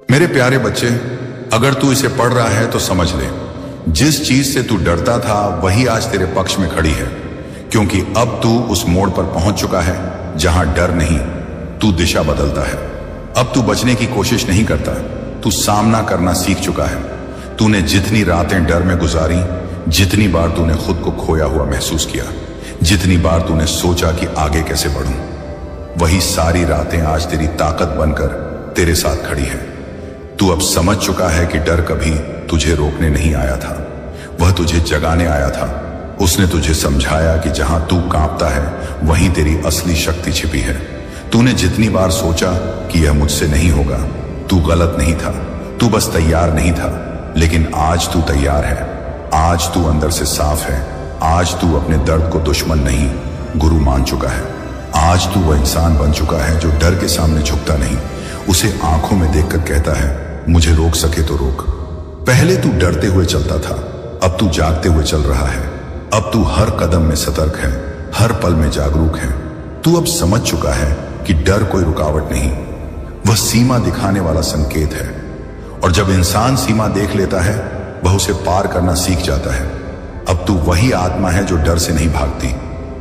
मेरे प्यारे बच्चे, अगर तू इसे पढ़ रहा है तो समझ ले, जिस चीज से तू डरता था वही आज तेरे पक्ष में खड़ी है। क्योंकि अब तू उस मोड़ पर पहुंच चुका है जहां डर नहीं, तू दिशा बदलता है। अब तू बचने की कोशिश नहीं करता, तू सामना करना सीख चुका है। तूने जितनी रातें डर में गुजारी, जितनी बार तूने खुद को खोया हुआ महसूस किया, जितनी बार तूने सोचा कि आगे कैसे बढ़ूं, वही सारी रातें आज तेरी ताकत बनकर तेरे साथ खड़ी है। तू अब समझ चुका है कि डर कभी तुझे रोकने नहीं आया था, वह तुझे जगाने आया था। उसने तुझे समझाया कि जहां तू कांपता है वहीं तेरी असली शक्ति छिपी है। तूने जितनी बार सोचा कि यह मुझसे नहीं होगा, तू गलत नहीं था, तू बस तैयार नहीं था। लेकिन आज तू तैयार है, आज तू अंदर से साफ है, आज तू अपने दर्द को दुश्मन नहीं गुरु मान चुका है। आज तू वह इंसान बन चुका है जो डर के सामने झुकता नहीं, उसे आंखों में देखकर कहता है, मुझे रोक सके तो रोक। पहले तू डरते हुए चलता था, अब तू जागते हुए चल रहा है। अब तू हर कदम में सतर्क है, हर पल में जागरूक है। तू अब समझ चुका है कि डर कोई रुकावट नहीं, वह सीमा दिखाने वाला संकेत है। और जब इंसान सीमा देख लेता है, वह उसे पार करना सीख जाता है। अब तू वही आत्मा है जो डर से नहीं भागती,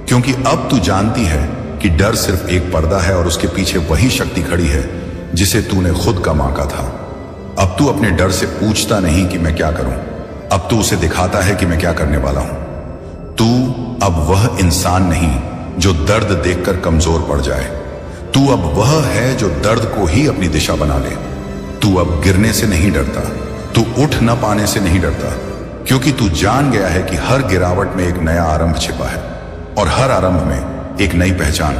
क्योंकि अब तू जानती है कि डर सिर्फ एक पर्दा है और उसके पीछे वही शक्ति खड़ी है जिसे तूने खुद कमाका था। अब तू अपने डर से पूछता नहीं कि मैं क्या करूं, अब तू उसे दिखाता है कि मैं क्या करने वाला हूं। तू अब वह इंसान नहीं जो दर्द देखकर कमजोर पड़ जाए, तू अब वह है जो दर्द को ही अपनी दिशा बना ले। तू अब गिरने से नहीं डरता, तू उठ न पाने से नहीं डरता, क्योंकि तू जान गया है कि हर गिरावट में एक नया आरंभ छिपा है और हर आरंभ में एक नई पहचान।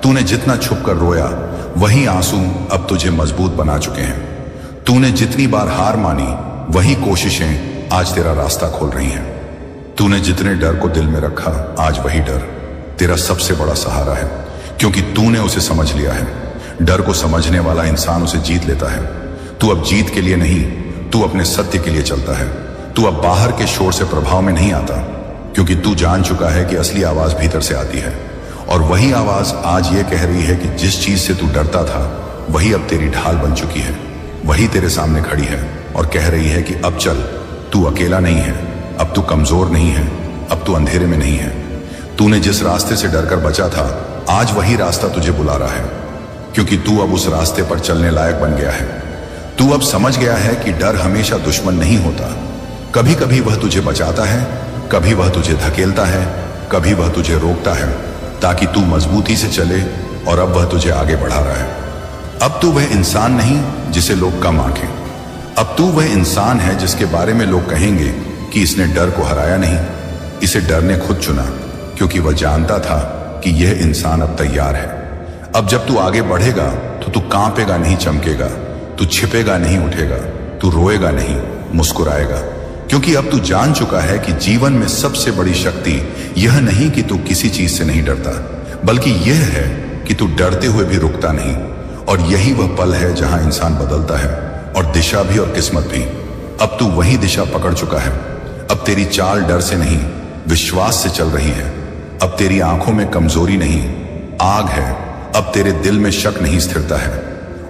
तूने जितना छुपकर रोया, वही आंसू अब तुझे मजबूत बना चुके हैं। तूने जितनी बार हार मानी, वही कोशिशें आज तेरा रास्ता खोल रही हैं। तूने जितने डर को दिल में रखा, आज वही डर तेरा सबसे बड़ा सहारा है, क्योंकि तूने उसे समझ लिया है। डर को समझने वाला इंसान उसे जीत लेता है। तू अब जीत के लिए नहीं, तू अपने सत्य के लिए चलता है। तू अब बाहर के शोर से प्रभाव में नहीं आता, क्योंकि तू जान चुका है कि असली आवाज भीतर से आती है। और वही आवाज आज ये कह रही है कि जिस चीज से तू डरता था, वही अब तेरी ढाल बन चुकी है, वही तेरे सामने खड़ी है और कह रही है कि अब चल, तू अकेला नहीं है, अब तू कमजोर नहीं है, अब तू अंधेरे में नहीं है। तूने जिस रास्ते से डरकर बचा था, आज वही रास्ता तुझे बुला रहा है, क्योंकि तू अब उस रास्ते पर चलने लायक बन गया है। तू अब समझ गया है कि डर हमेशा दुश्मन नहीं होता। कभी कभी वह तुझे बचाता है, कभी वह तुझे धकेलता है, कभी वह तुझे रोकता है, ताकि तू मजबूती से चले। और अब वह तुझे आगे बढ़ा रहा है। अब तू वह इंसान नहीं जिसे लोग कम आंकें, अब तू वह इंसान है जिसके बारे में लोग कहेंगे कि इसने डर को हराया नहीं, इसे डर ने खुद चुना, क्योंकि वह जानता था कि यह इंसान अब तैयार है। अब जब तू आगे बढ़ेगा तो तू कांपेगा नहीं, चमकेगा, तू छिपेगा नहीं, उठेगा, तू रोएगा नहीं, मुस्कुराएगा, क्योंकि अब तू जान चुका है कि जीवन में सबसे बड़ी शक्ति यह नहीं कि तू किसी चीज से नहीं डरता, बल्कि यह है कि तू डरते हुए भी रुकता नहीं। और यही वह पल है जहां इंसान बदलता है, और दिशा भी और किस्मत भी। अब तू वही दिशा पकड़ चुका है। अब तेरी चाल डर से नहीं, विश्वास से चल रही है। अब तेरी आंखों में कमजोरी नहीं, आग है। अब तेरे दिल में शक नहीं, स्थिरता है।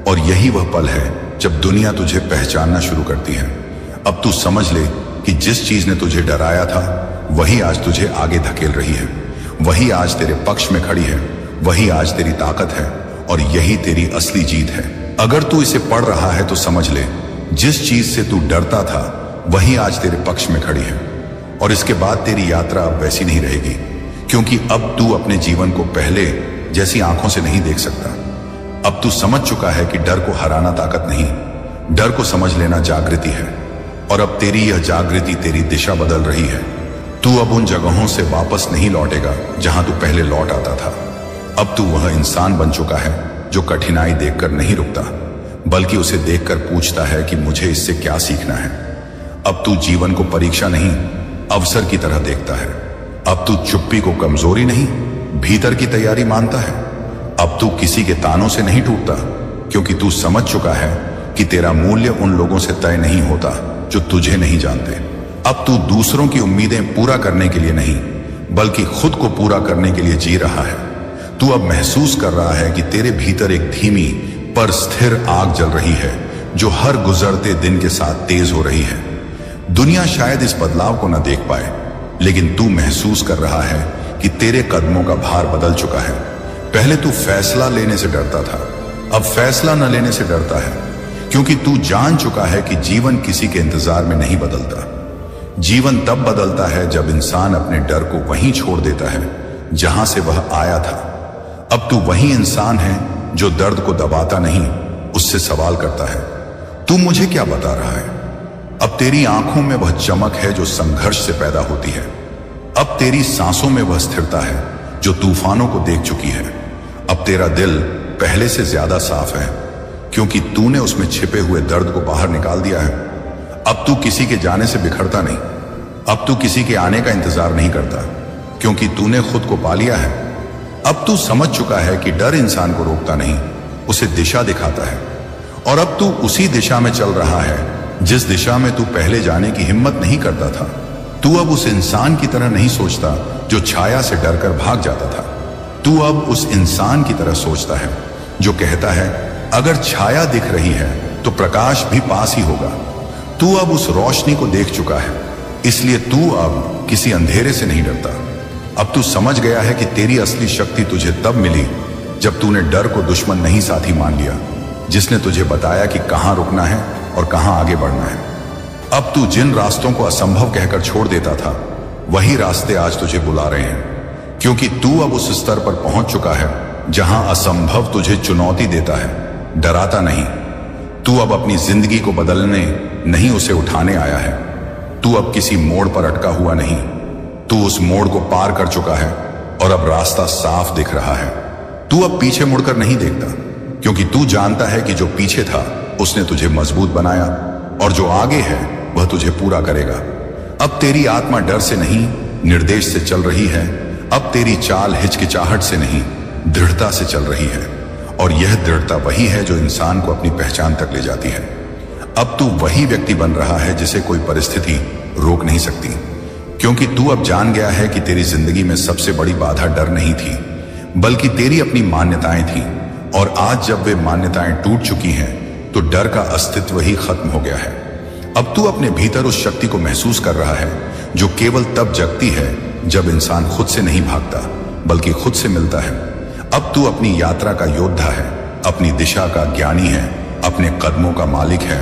और यही वह पल है जब दुनिया तुझे पहचानना शुरू करती है। अब तू समझ ले कि जिस चीज ने तुझे डराया था, वही आज तुझे आगे धकेल रही है, वही आज तेरे पक्ष में खड़ी है, वही आज तेरी ताकत है, और यही तेरी असली जीत है। अगर तू इसे पढ़ रहा है तो समझ ले, जिस चीज से तू डरता था, वही आज तेरे पक्ष में खड़ी है। और इसके बाद तेरी यात्रा अब वैसी नहीं रहेगी, क्योंकि अब तू अपने जीवन को पहले जैसी आंखों से नहीं देख सकता। अब तू समझ चुका है कि डर को हराना ताकत नहीं, डर को समझ लेना जागृति है। और अब तेरी यह जागृति तेरी दिशा बदल रही है। तू अब उन जगहों से वापस नहीं लौटेगा जहां तू पहले लौट आता था। अब तू वह इंसान बन चुका है जो कठिनाई देखकर नहीं रुकता, बल्कि उसे देखकर पूछता है कि मुझे इससे क्या सीखना है। अब तू जीवन को परीक्षा नहीं, अवसर की तरह देखता है। अब तू चुप्पी को कमजोरी नहीं, भीतर की तैयारी मानता है। अब तू किसी के तानों से नहीं टूटता, क्योंकि तू समझ चुका है कि तेरा मूल्य उन लोगों से तय नहीं होता जो तुझे नहीं जानते। अब तू दूसरों की उम्मीदें पूरा करने के लिए नहीं, बल्कि खुद को पूरा करने के लिए जी रहा है। तू अब महसूस कर रहा है कि तेरे भीतर एक धीमी पर स्थिर आग जल रही है, जो हर गुजरते दिन के साथ तेज हो रही है। दुनिया शायद इस बदलाव को न देख पाए, लेकिन तू महसूस कर रहा है कि तेरे कदमों का भार बदल चुका है। पहले तू फैसला लेने से डरता था, अब फैसला न लेने से डरता है, क्योंकि तू जान चुका है कि जीवन किसी के इंतजार में नहीं बदलता। जीवन तब बदलता है जब इंसान अपने डर को वहीं छोड़ देता है जहां से वह आया था। अब तू वही इंसान है जो दर्द को दबाता नहीं, उससे सवाल करता है, तू मुझे क्या बता रहा है? अब तेरी आंखों में वह चमक है जो संघर्ष से पैदा होती है। अब तेरी सांसों में वह स्थिरता है जो तूफानों को देख चुकी है। अब तेरा दिल पहले से ज्यादा साफ है, क्योंकि तूने उसमें छिपे हुए दर्द को बाहर निकाल दिया है। अब तू किसी के जाने से बिखरता नहीं, अब तू किसी के आने का इंतजार नहीं करता, क्योंकि तूने खुद को पा लिया है। अब तू समझ चुका है कि डर इंसान को रोकता नहीं, उसे दिशा दिखाता है। और अब तू उसी दिशा में चल रहा है जिस दिशा में तू पहले जाने की हिम्मत नहीं करता था। तू अब उस इंसान की तरह नहीं सोचता जो छाया से डरकर भाग जाता था। तू अब उस इंसान की तरह सोचता है जो कहता है, अगर छाया दिख रही है तो प्रकाश भी पास ही होगा। तू अब उस रोशनी को देख चुका है, इसलिए तू अब किसी अंधेरे से नहीं डरता। अब तू समझ गया है कि तेरी असली शक्ति तुझे तब मिली जब तूने डर को दुश्मन नहीं साथी मान लिया, जिसने तुझे बताया कि कहां रुकना है और कहां आगे बढ़ना है। अब तू जिन रास्तों को असंभव कहकर छोड़ देता था, वही रास्ते आज तुझे बुला रहे हैं, क्योंकि तू अब उस स्तर पर पहुंच चुका है जहां असंभव तुझे चुनौती देता है, डराता नहीं। तू अब अपनी जिंदगी को बदलने नहीं, उसे उठाने आया है। तू अब किसी मोड़ पर अटका हुआ नहीं, तू उस मोड़ को पार कर चुका है और अब रास्ता साफ दिख रहा है। तू अब पीछे मुड़कर नहीं देखता, क्योंकि तू जानता है कि जो पीछे था उसने तुझे मजबूत बनाया, और जो आगे है वह तुझे पूरा करेगा। अब तेरी आत्मा डर से नहीं, निर्देश से चल रही है। अब तेरी चाल हिचकिचाहट से नहीं, दृढ़ता से चल रही है, और यह दृढ़ता वही है जो इंसान को अपनी पहचान तक ले जाती है। अब तू वही व्यक्ति बन रहा है जिसे कोई परिस्थिति रोक नहीं सकती, क्योंकि तू अब जान गया है कि तेरी जिंदगी में सबसे बड़ी बाधा डर नहीं थी, बल्कि तेरी अपनी मान्यताएं थी। और आज जब वे मान्यताएं टूट चुकी हैं, तो डर का अस्तित्व ही खत्म हो गया है। अब तू अपने भीतर उस शक्ति को महसूस कर रहा है जो केवल तब जगती है जब इंसान खुद से नहीं भागता, बल्कि खुद से मिलता है। अब तू अपनी यात्रा का योद्धा है, अपनी दिशा का ज्ञानी है, अपने कदमों का मालिक है,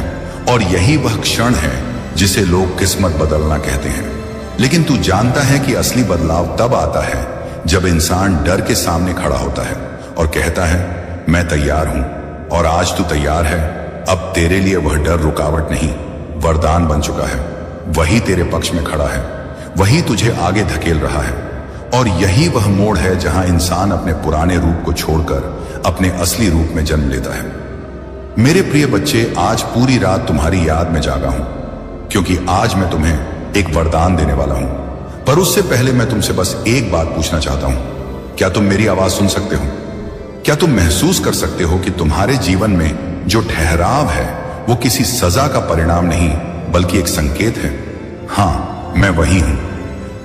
और यही वह क्षण है जिसे लोग किस्मत बदलना कहते हैं। लेकिन तू जानता है कि असली बदलाव तब आता है जब इंसान डर के सामने खड़ा होता है और कहता है, मैं तैयार हूं। और आज तू तैयार है। अब तेरे लिए वह डर रुकावट नहीं, वरदान बन चुका है। वही तेरे पक्ष में खड़ा है, वही तुझे आगे धकेल रहा है। और यही वह मोड़ है जहां इंसान अपने पुराने रूप को छोड़कर अपने असली रूप में जन्म लेता है। मेरे प्रिय बच्चे, आज पूरी रात तुम्हारी याद में जागा हूं, क्योंकि आज मैं तुम्हें एक वरदान देने वाला हूं। पर उससे पहले मैं तुमसे बस एक बात पूछना चाहता हूं। क्या तुम मेरी आवाज सुन सकते हो? क्या तुम महसूस कर सकते हो कि तुम्हारे जीवन में जो ठहराव है वो किसी सजा का परिणाम नहीं, बल्कि एक संकेत है? हां, मैं वही हूं,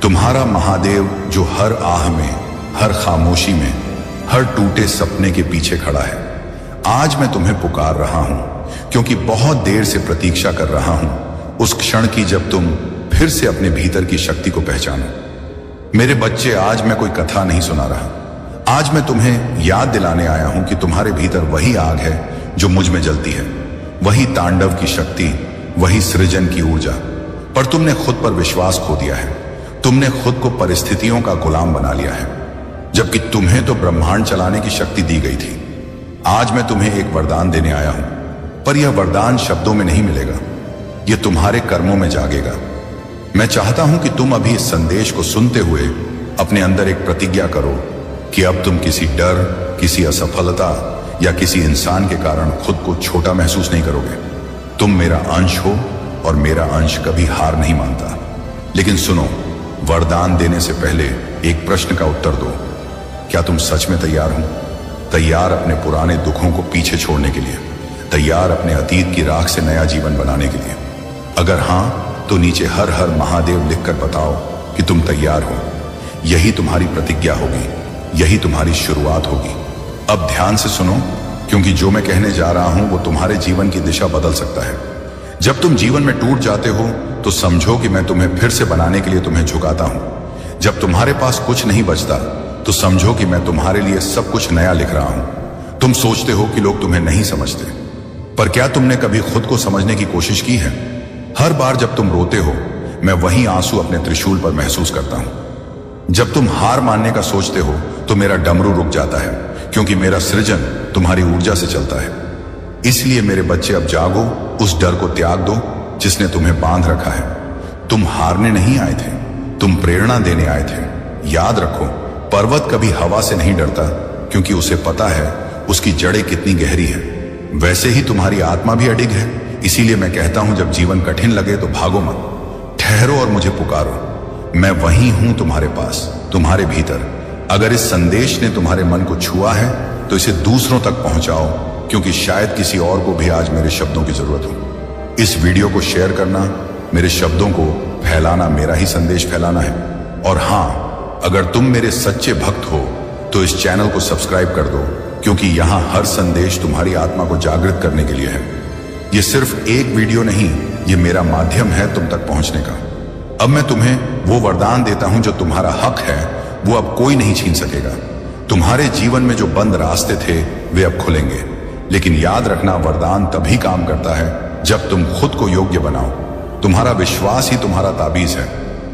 तुम्हारा महादेव, जो हर आह में, हर खामोशी में, हर टूटे सपने के पीछे खड़ा है। आज मैं तुम्हें पुकार रहा हूं, क्योंकि बहुत देर से प्रतीक्षा कर रहा हूं उस क्षण की जब तुम फिर से अपने भीतर की शक्ति को पहचानो। मेरे बच्चे, आज मैं कोई कथा नहीं सुना रहा। आज मैं तुम्हें याद दिलाने आया हूं कि तुम्हारे भीतर वही आग है जो मुझ में जलती है, वही तांडव की शक्ति, वही सृजन की ऊर्जा। पर तुमने खुद पर विश्वास खो दिया है, तुमने खुद को परिस्थितियों का गुलाम बना लिया है, जबकि तुम्हें तो ब्रह्मांड चलाने की शक्ति दी गई थी। आज मैं तुम्हें एक वरदान देने आया हूं, पर यह वरदान शब्दों में नहीं मिलेगा, यह तुम्हारे कर्मों में जागेगा। मैं चाहता हूं कि तुम अभी इस संदेश को सुनते हुए अपने अंदर एक प्रतिज्ञा करो कि अब तुम किसी डर, किसी असफलता या किसी इंसान के कारण खुद को छोटा महसूस नहीं करोगे। तुम मेरा अंश हो और मेरा अंश कभी हार नहीं मानता। लेकिन सुनो, वरदान देने से पहले एक प्रश्न का उत्तर दो। क्या तुम सच में तैयार हो? तैयार अपने पुराने दुखों को पीछे छोड़ने के लिए? तैयार अपने अतीत की राख से नया जीवन बनाने के लिए? अगर हां, तो नीचे हर हर महादेव लिखकर बताओ कि तुम तैयार हो। यही तुम्हारी प्रतिज्ञा होगी, यही तुम्हारी शुरुआत होगी। अब ध्यान से सुनो, क्योंकि जो मैं कहने जा रहा हूं वो तुम्हारे जीवन की दिशा बदल सकता है। जब तुम जीवन में टूट जाते हो तो समझो कि मैं तुम्हें फिर से बनाने के लिए तुम्हें झुकाता हूं। जब तुम्हारे पास कुछ नहीं बचता तो समझो कि मैं तुम्हारे लिए सब कुछ नया लिख रहा हूं। तुम सोचते हो कि लोग तुम्हें नहीं समझते, पर क्या तुमने कभी खुद को समझने की कोशिश की है? हर बार जब तुम रोते हो मैं वही आंसू अपने त्रिशूल पर महसूस करता हूं। जब तुम हार मानने का सोचते हो तो मेरा डमरू रुक जाता है, क्योंकि मेरा सृजन तुम्हारी ऊर्जा से चलता है। इसलिए मेरे बच्चे अब जागो, उस डर को त्याग दो जिसने तुम्हें बांध रखा है। तुम हारने नहीं आए थे, तुम प्रेरणा देने आए थे। याद रखो, पर्वत कभी हवा से नहीं डरता, क्योंकि उसे पता है उसकी जड़ें कितनी गहरी है। वैसे ही तुम्हारी आत्मा भी अडिग है। इसीलिए मैं कहता हूं, जब जीवन कठिन लगे तो भागो मत, ठहरो और मुझे पुकारो। मैं वहीं हूं तुम्हारे पास, तुम्हारे भीतर। अगर इस संदेश ने तुम्हारे मन को छुआ है तो इसे दूसरों तक पहुंचाओ, क्योंकि शायद किसी और को भी आज मेरे शब्दों की जरूरत हो। इस वीडियो को शेयर करना, मेरे शब्दों को फैलाना मेरा ही संदेश फैलाना है। और हां, अगर तुम मेरे सच्चे भक्त हो तो इस चैनल को सब्सक्राइब कर दो, क्योंकि यहां हर संदेश तुम्हारी आत्मा को जागृत करने के लिए है। ये सिर्फ एक वीडियो नहीं, ये मेरा माध्यम है तुम तक पहुंचने का। अब मैं तुम्हें वो वरदान देता हूं जो तुम्हारा हक है, वो अब कोई नहीं छीन सकेगा। तुम्हारे जीवन में जो बंद रास्ते थे वे अब खुलेंगे। लेकिन याद रखना, वरदान तभी काम करता है जब तुम खुद को योग्य बनाओ। तुम्हारा विश्वास ही तुम्हारा ताबीज है।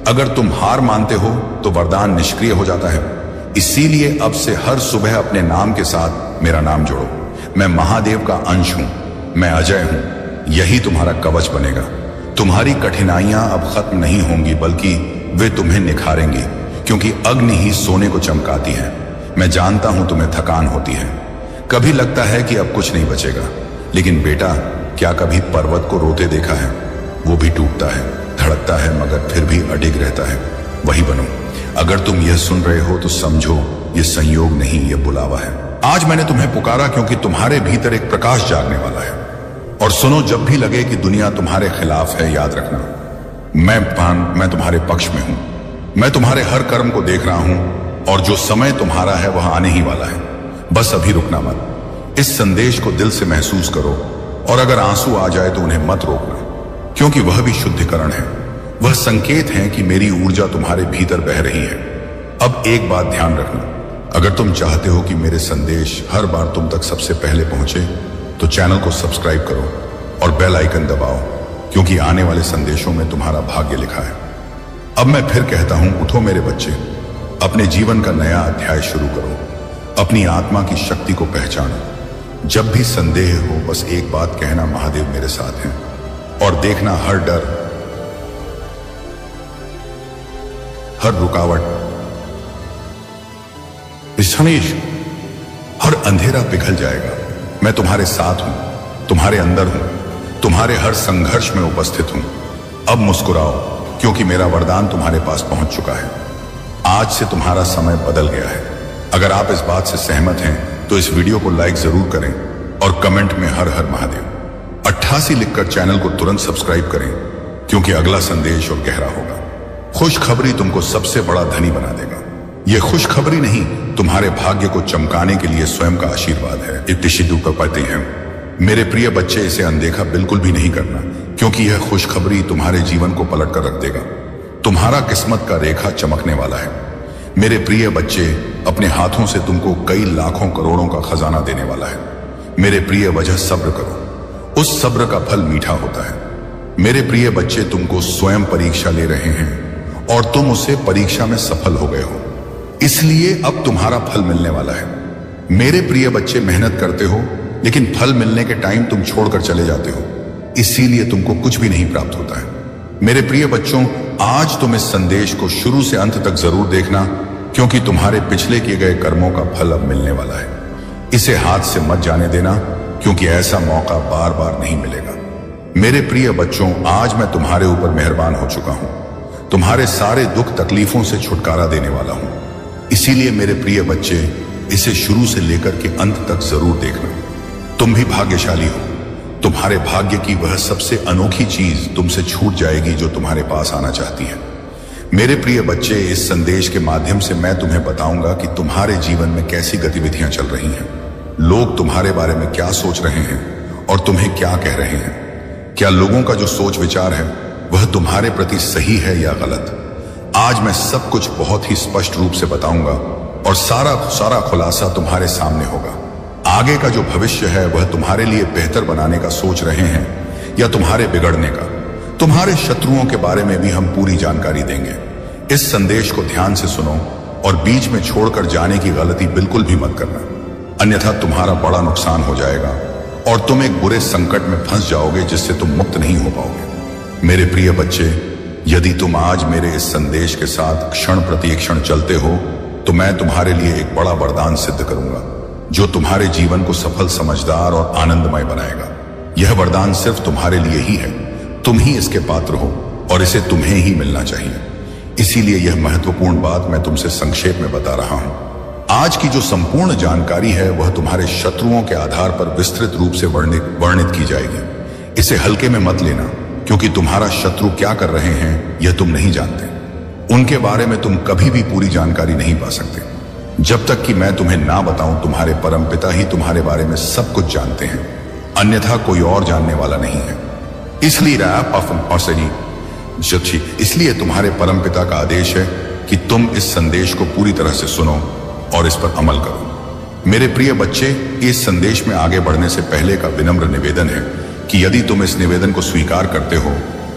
अगर तुम हार मानते हो तो वरदान निष्क्रिय हो जाता है। इसीलिए अब से हर सुबह अपने नाम के साथ मेरा नाम जोड़ो। मैं महादेव का अंश हूं, मैं अजय हूं। यही तुम्हारा कवच बनेगा। तुम्हारी कठिनाइयां अब खत्म नहीं होंगी, बल्कि वे तुम्हें निखारेंगी, क्योंकि अग्नि ही सोने को चमकाती है। मैं जानता हूं तुम्हें थकान होती है, कभी लगता है कि अब कुछ नहीं बचेगा। लेकिन बेटा, क्या कभी पर्वत को रोते देखा है? वो भी टूटता है, धड़कता है, मगर फिर भी अडिग रहता है। वही बनो। अगर तुम यह सुन रहे हो तो समझो, ये संयोग नहीं, ये बुलावा है। आज मैंने तुम्हें पुकारा क्योंकि तुम्हारे भीतर एक प्रकाश जागने वाला है। और सुनो, जब भी लगे कि दुनिया तुम्हारे खिलाफ है, याद रखना, मैं तुम्हारे पक्ष में हूं। मैं तुम्हारे हर कर्म को देख रहा हूं, और जो समय तुम्हारा है वह आने ही वाला है। बस अभी रुकना मत। इस संदेश को दिल से महसूस करो, और अगर आंसू आ जाए तो उन्हें मत रोकना, क्योंकि वह भी शुद्धिकरण है। वह संकेत है कि मेरी ऊर्जा तुम्हारे भीतर बह रही है। अब एक बात ध्यान रखना, अगर तुम चाहते हो कि मेरे संदेश हर बार तुम तक सबसे पहले पहुंचे तो चैनल को सब्सक्राइब करो और बेल आइकन दबाओ, क्योंकि आने वाले संदेशों में तुम्हारा भाग्य लिखा है। अब मैं फिर कहता हूं, उठो मेरे बच्चे, अपने जीवन का नया अध्याय शुरू करो। अपनी आत्मा की शक्ति को पहचानो। जब भी संदेह हो, बस एक बात कहना, महादेव मेरे साथ हैं। और देखना, हर डर, हर रुकावट, हर अंधेरा पिघल जाएगा। मैं तुम्हारे साथ हूं, तुम्हारे अंदर हूं, तुम्हारे हर संघर्ष में उपस्थित हूं। अब मुस्कुराओ, क्योंकि मेरा वरदान तुम्हारे पास पहुंच चुका है। आज से तुम्हारा समय बदल गया है। अगर आप इस बात से सहमत हैं तो इस वीडियो को लाइक जरूर करें और कमेंट में हर हर महादेव 88 लिखकर चैनल को तुरंत सब्सक्राइब करें, क्योंकि अगला संदेश और गहरा होगा। खुशखबरी तुमको सबसे बड़ा धनी बना देगा। यह खुशखबरी नहीं, तुम्हारे भाग्य को चमकाने के लिए स्वयं का आशीर्वाद है। इतिशिदु पति हैं। मेरे प्रिय बच्चे, इसे अनदेखा बिल्कुल भी नहीं करना, क्योंकि यह खुशखबरी तुम्हारे जीवन को पलट कर रख देगा। तुम्हारा किस्मत का रेखा चमकने वाला है। मेरे प्रिय बच्चे, अपने हाथों से तुमको कई लाखों करोड़ों का खजाना देने वाला है। मेरे प्रिय वजह, सब्र करो, उस सब्र का फल मीठा होता है। मेरे प्रिय बच्चे, तुमको स्वयं परीक्षा ले रहे हैं और तुम उसे परीक्षा में सफल हो गए हो, इसलिए अब तुम्हारा फल मिलने वाला है। मेरे प्रिय बच्चे, मेहनत करते हो, लेकिन फल मिलने के टाइम तुम छोड़कर चले जाते हो, इसीलिए तुमको कुछ भी नहीं प्राप्त होता है। मेरे प्रिय बच्चों, आज तुम इस संदेश को शुरू से अंत तक जरूर देखना, क्योंकि तुम्हारे पिछले किए गए कर्मों का फल अब मिलने वाला है। इसे हाथ से मत जाने देना, क्योंकि ऐसा मौका बार बार नहीं मिलेगा। मेरे प्रिय बच्चों, आज मैं तुम्हारे ऊपर मेहरबान हो चुका हूं। तुम्हारे सारे दुख तकलीफों से छुटकारा देने वाला हूं। इसीलिए मेरे प्रिय बच्चे, इसे शुरू से लेकर के अंत तक जरूर देखना। तुम भी भाग्यशाली हो। तुम्हारे भाग्य की वह सबसे अनोखी चीज तुमसे छूट जाएगी जो तुम्हारे पास आना चाहती है। मेरे प्रिय बच्चे, इस संदेश के माध्यम से मैं तुम्हें बताऊंगा कि तुम्हारे जीवन में कैसी गतिविधियां चल रही हैं। लोग तुम्हारे बारे में क्या सोच रहे हैं और तुम्हें क्या कह रहे हैं। क्या लोगों का जो सोच विचार है वह तुम्हारे प्रति सही है या गलत। आज मैं सब कुछ बहुत ही स्पष्ट रूप से बताऊंगा और सारा खुलासा तुम्हारे सामने होगा। आगे का जो भविष्य है वह तुम्हारे लिए बेहतर बनाने का सोच रहे हैं या तुम्हारे बिगड़ने का। तुम्हारे शत्रुओं के बारे में भी हम पूरी जानकारी देंगे। इस संदेश को ध्यान से सुनो और बीच में छोड़कर जाने की गलती बिल्कुल भी मत करना, अन्यथा तुम्हारा बड़ा नुकसान हो जाएगा और तुम एक बुरे संकट में फंस जाओगे जिससे तुम मुक्त नहीं हो पाओगे। मेरे प्रिय बच्चे, यदि तुम आज मेरे इस संदेश के साथ क्षण प्रति क्षण चलते हो तो मैं तुम्हारे लिए एक बड़ा वरदान सिद्ध करूंगा जो तुम्हारे जीवन को सफल, समझदार और आनंदमय बनाएगा। यह वरदान सिर्फ तुम्हारे लिए ही है, तुम ही इसके पात्र हो और इसे तुम्हें ही मिलना चाहिए। इसीलिए यह महत्वपूर्ण बात मैं तुमसे संक्षेप में बता रहा हूं। आज की जो संपूर्ण जानकारी है वह तुम्हारे शत्रुओं के आधार पर विस्तृत रूप से वर्णित की जाएगी। इसे हल्के में मत लेना, क्योंकि तुम्हारा शत्रु क्या कर रहे हैं यह तुम नहीं जानते। उनके बारे में तुम कभी भी पूरी जानकारी नहीं पा सकते। जब तक कि मैं तुम्हें ना बताऊं, तुम्हारे परमपिता ही तुम्हारे बारे में सब कुछ जानते हैं, अन्यथा कोई और जानने वाला नहीं है। इसलिए तुम्हारे परमपिता का आदेश है कि तुम इस संदेश को पूरी तरह से सुनो और इस पर अमल करो। मेरे प्रिय बच्चे, इस संदेश में आगे बढ़ने से पहले का विनम्र निवेदन है कि यदि तुम इस निवेदन को स्वीकार करते हो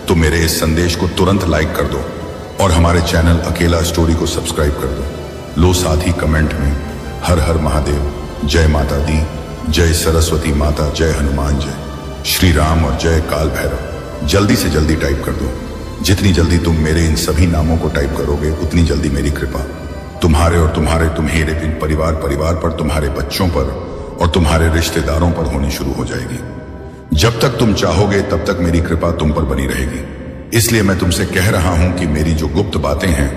तो मेरे इस संदेश को तुरंत लाइक कर दो और हमारे चैनल अकेला स्टोरी को सब्सक्राइब कर दो। लो साथ ही कमेंट में हर हर महादेव, जय माता दी, जय सरस्वती माता, जय हनुमान, जय श्री राम और जय काल भैरव जल्दी से जल्दी टाइप कर दो। जितनी जल्दी तुम मेरे इन सभी नामों को टाइप करोगे उतनी जल्दी मेरी कृपा तुम्हारे और तुम्हारे परिवार पर, तुम्हारे बच्चों पर और तुम्हारे रिश्तेदारों पर होनी शुरू हो जाएगी। जब तक तुम चाहोगे तब तक मेरी कृपा तुम पर बनी रहेगी। इसलिए मैं तुमसे कह रहा हूं कि मेरी जो गुप्त बातें हैं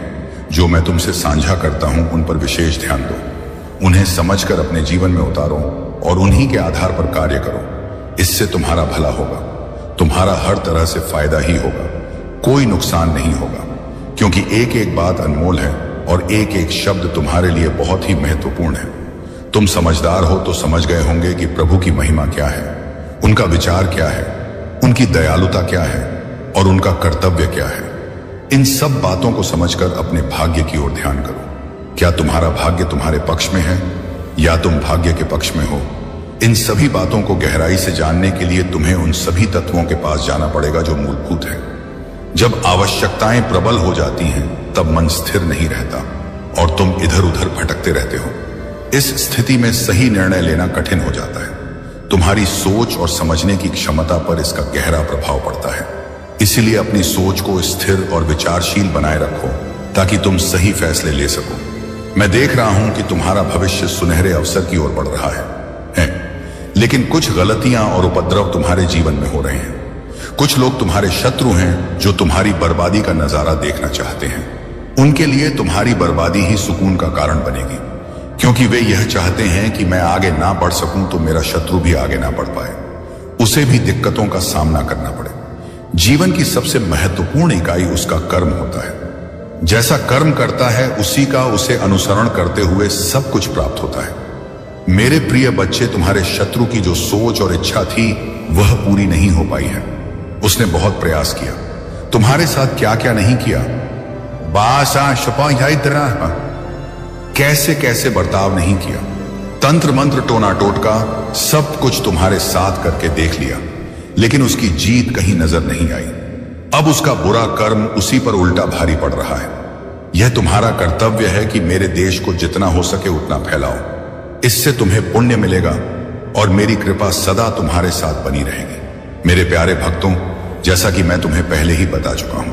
जो मैं तुमसे साझा करता हूं उन पर विशेष ध्यान दो। उन्हें समझकर अपने जीवन में उतारो और उन्हीं के आधार पर कार्य करो। इससे तुम्हारा भला होगा, तुम्हारा हर तरह से फायदा ही होगा, कोई नुकसान नहीं होगा, क्योंकि एक एक बात अनमोल है और एक एक शब्द तुम्हारे लिए बहुत ही महत्वपूर्ण है। तुम समझदार हो तो समझ गए होंगे कि प्रभु की महिमा क्या है, उनका विचार क्या है, उनकी दयालुता क्या है और उनका कर्तव्य क्या है। इन सब बातों को समझकर अपने भाग्य की ओर ध्यान करो। क्या तुम्हारा भाग्य तुम्हारे पक्ष में है या तुम भाग्य के पक्ष में हो? इन सभी बातों को गहराई से जानने के लिए तुम्हें उन सभी तत्वों के पास जाना पड़ेगा जो मूलभूत है। जब आवश्यकताएं प्रबल हो जाती हैं तब मन स्थिर नहीं रहता और तुम इधर उधर भटकते रहते हो। इस स्थिति में सही निर्णय लेना कठिन हो जाता है। तुम्हारी सोच और समझने की क्षमता पर इसका गहरा प्रभाव पड़ता है। इसीलिए अपनी सोच को स्थिर और विचारशील बनाए रखो ताकि तुम सही फैसले ले सको। मैं देख रहा हूं कि तुम्हारा भविष्य सुनहरे अवसर की ओर बढ़ रहा है। लेकिन कुछ गलतियां और उपद्रव तुम्हारे जीवन में हो रहे हैं। कुछ लोग तुम्हारे शत्रु हैं जो तुम्हारी बर्बादी का नजारा देखना चाहते हैं। उनके लिए तुम्हारी बर्बादी ही सुकून का कारण बनेगी, क्योंकि वे यह चाहते हैं कि मैं आगे ना बढ़ सकूं तो मेरा शत्रु भी आगे ना बढ़ पाए, उसे भी दिक्कतों का सामना करना पड़े। जीवन की सबसे महत्वपूर्ण इकाई उसका कर्म होता है। जैसा कर्म करता है उसी का उसे अनुसरण करते हुए सब कुछ प्राप्त होता है। मेरे प्रिय बच्चे, तुम्हारे शत्रु की जो सोच और इच्छा थी वह पूरी नहीं हो पाई है। उसने बहुत प्रयास किया, तुम्हारे साथ क्या क्या नहीं किया, कैसे कैसे बर्ताव नहीं किया, तंत्र मंत्र टोना टोटका सब कुछ तुम्हारे साथ करके देख लिया, लेकिन उसकी जीत कहीं नजर नहीं आई। अब उसका बुरा कर्म उसी पर उल्टा भारी पड़ रहा है। यह तुम्हारा कर्तव्य है कि मेरे देश को जितना हो सके उतना फैलाओ। इससे तुम्हें पुण्य मिलेगा और मेरी कृपा सदा तुम्हारे साथ बनी रहेगी। मेरे प्यारे भक्तों, जैसा कि मैं तुम्हें पहले ही बता चुका हूं,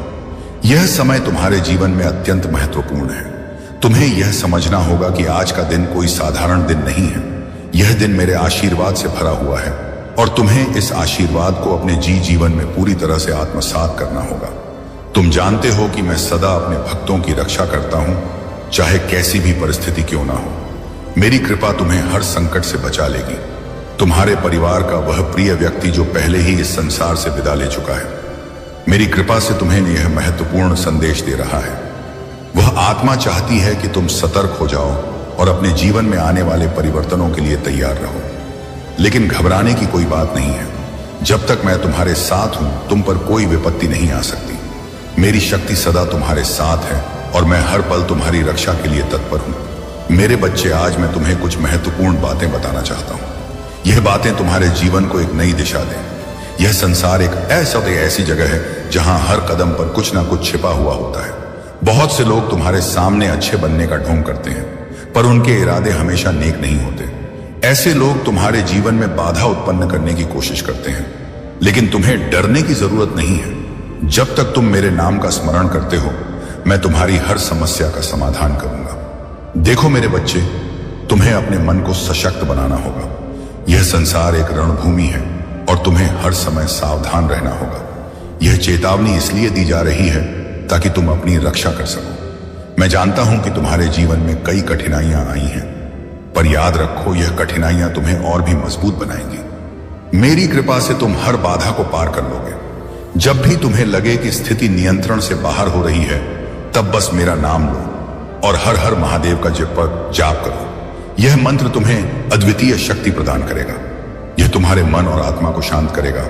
यह समय तुम्हारे जीवन में अत्यंत महत्वपूर्ण है। तुम्हें यह समझना होगा कि आज का दिन कोई साधारण दिन नहीं है। यह दिन मेरे आशीर्वाद से भरा हुआ है और तुम्हें इस आशीर्वाद को अपने जीवन में पूरी तरह से आत्मसात करना होगा। तुम जानते हो कि मैं सदा अपने भक्तों की रक्षा करता हूं, चाहे कैसी भी परिस्थिति क्यों ना हो। मेरी कृपा तुम्हें हर संकट से बचा लेगी। तुम्हारे परिवार का वह प्रिय व्यक्ति जो पहले ही इस संसार से विदा ले चुका है, मेरी कृपा से तुम्हें यह महत्वपूर्ण संदेश दे रहा है। वह आत्मा चाहती है कि तुम सतर्क हो जाओ और अपने जीवन में आने वाले परिवर्तनों के लिए तैयार रहो। लेकिन घबराने की कोई बात नहीं है। जब तक मैं तुम्हारे साथ हूं, तुम पर कोई विपत्ति नहीं आ सकती। मेरी शक्ति सदा तुम्हारे साथ है और मैं हर पल तुम्हारी रक्षा के लिए तत्पर हूं। मेरे बच्चे, आज मैं तुम्हें कुछ महत्वपूर्ण बातें बताना चाहता हूं। यह बातें तुम्हारे जीवन को एक नई दिशा दें। यह संसार एक ऐसी जगह है जहां हर कदम पर कुछ ना कुछ छिपा हुआ होता है। बहुत से लोग तुम्हारे सामने अच्छे बनने का ढोंग करते हैं, पर उनके इरादे हमेशा नेक नहीं होते। ऐसे लोग तुम्हारे जीवन में बाधा उत्पन्न करने की कोशिश करते हैं, लेकिन तुम्हें डरने की जरूरत नहीं है। जब तक तुम मेरे नाम का स्मरण करते हो, मैं तुम्हारी हर समस्या का समाधान करूंगा। देखो मेरे बच्चे, तुम्हें अपने मन को सशक्त बनाना होगा। यह संसार एक रणभूमि है और तुम्हें हर समय सावधान रहना होगा। यह चेतावनी इसलिए दी जा रही है ताकि तुम अपनी रक्षा कर सको। मैं जानता हूं कि तुम्हारे जीवन में कई कठिनाइयां आई हैं, पर याद रखो, यह कठिनाइयां तुम्हें और भी मजबूत बनाएंगी। मेरी कृपा से तुम हर बाधा को पार कर लोगे। जब भी तुम्हें लगे कि स्थिति नियंत्रण से बाहर हो रही है, तब बस मेरा नाम लो और हर हर महादेव का जाप करो। यह मंत्र तुम्हें अद्वितीय शक्ति प्रदान करेगा। यह तुम्हारे मन और आत्मा को शांत करेगा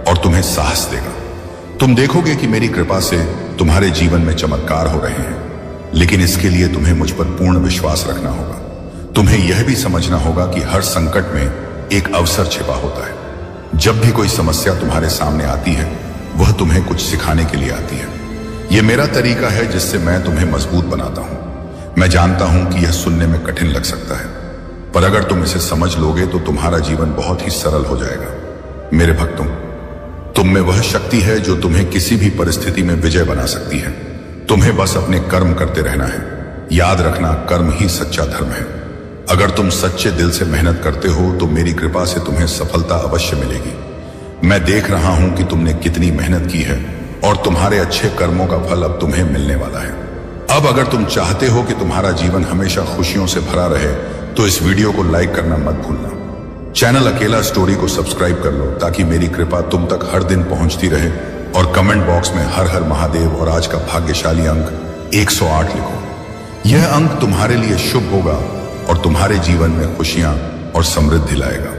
और तुम्हें साहस देगा। तुम देखोगे कि मेरी कृपा से तुम्हारे जीवन में चमत्कार हो रहे हैं, लेकिन इसके लिए तुम्हें मुझ पर पूर्ण विश्वास रखना होगा। तुम्हें यह भी समझना होगा कि हर संकट में एक अवसर छिपा होता है। जब भी कोई समस्या तुम्हारे सामने आती है, वह तुम्हें कुछ सिखाने के लिए आती है। यह मेरा तरीका है जिससे मैं तुम्हें मजबूत बनाता हूं। मैं जानता हूं कि यह सुनने में कठिन लग सकता है, पर अगर तुम इसे समझ लोगे तो तुम्हारा जीवन बहुत ही सरल हो जाएगा। मेरे भक्तों, तुम में वह शक्ति है जो तुम्हें किसी भी परिस्थिति में विजय बना सकती है। तुम्हें बस अपने कर्म करते रहना है। याद रखना, कर्म ही सच्चा धर्म है। अगर तुम सच्चे दिल से मेहनत करते हो तो मेरी कृपा से तुम्हें सफलता अवश्य मिलेगी। मैं देख रहा हूं कि तुमने कितनी मेहनत की है और तुम्हारे अच्छे कर्मों का फल अब तुम्हें मिलने वाला है। अब अगर तुम चाहते हो कि तुम्हारा जीवन हमेशा खुशियों से भरा रहे, तो इस वीडियो को लाइक करना मत भूलना। चैनल अकेला स्टोरी को सब्सक्राइब कर लो ताकि मेरी कृपा तुम तक हर दिन पहुंचती रहे, और कमेंट बॉक्स में हर हर महादेव और आज का भाग्यशाली अंक 108 लिखो। यह अंक तुम्हारे लिए शुभ होगा और तुम्हारे जीवन में खुशियां और समृद्धि लाएगा।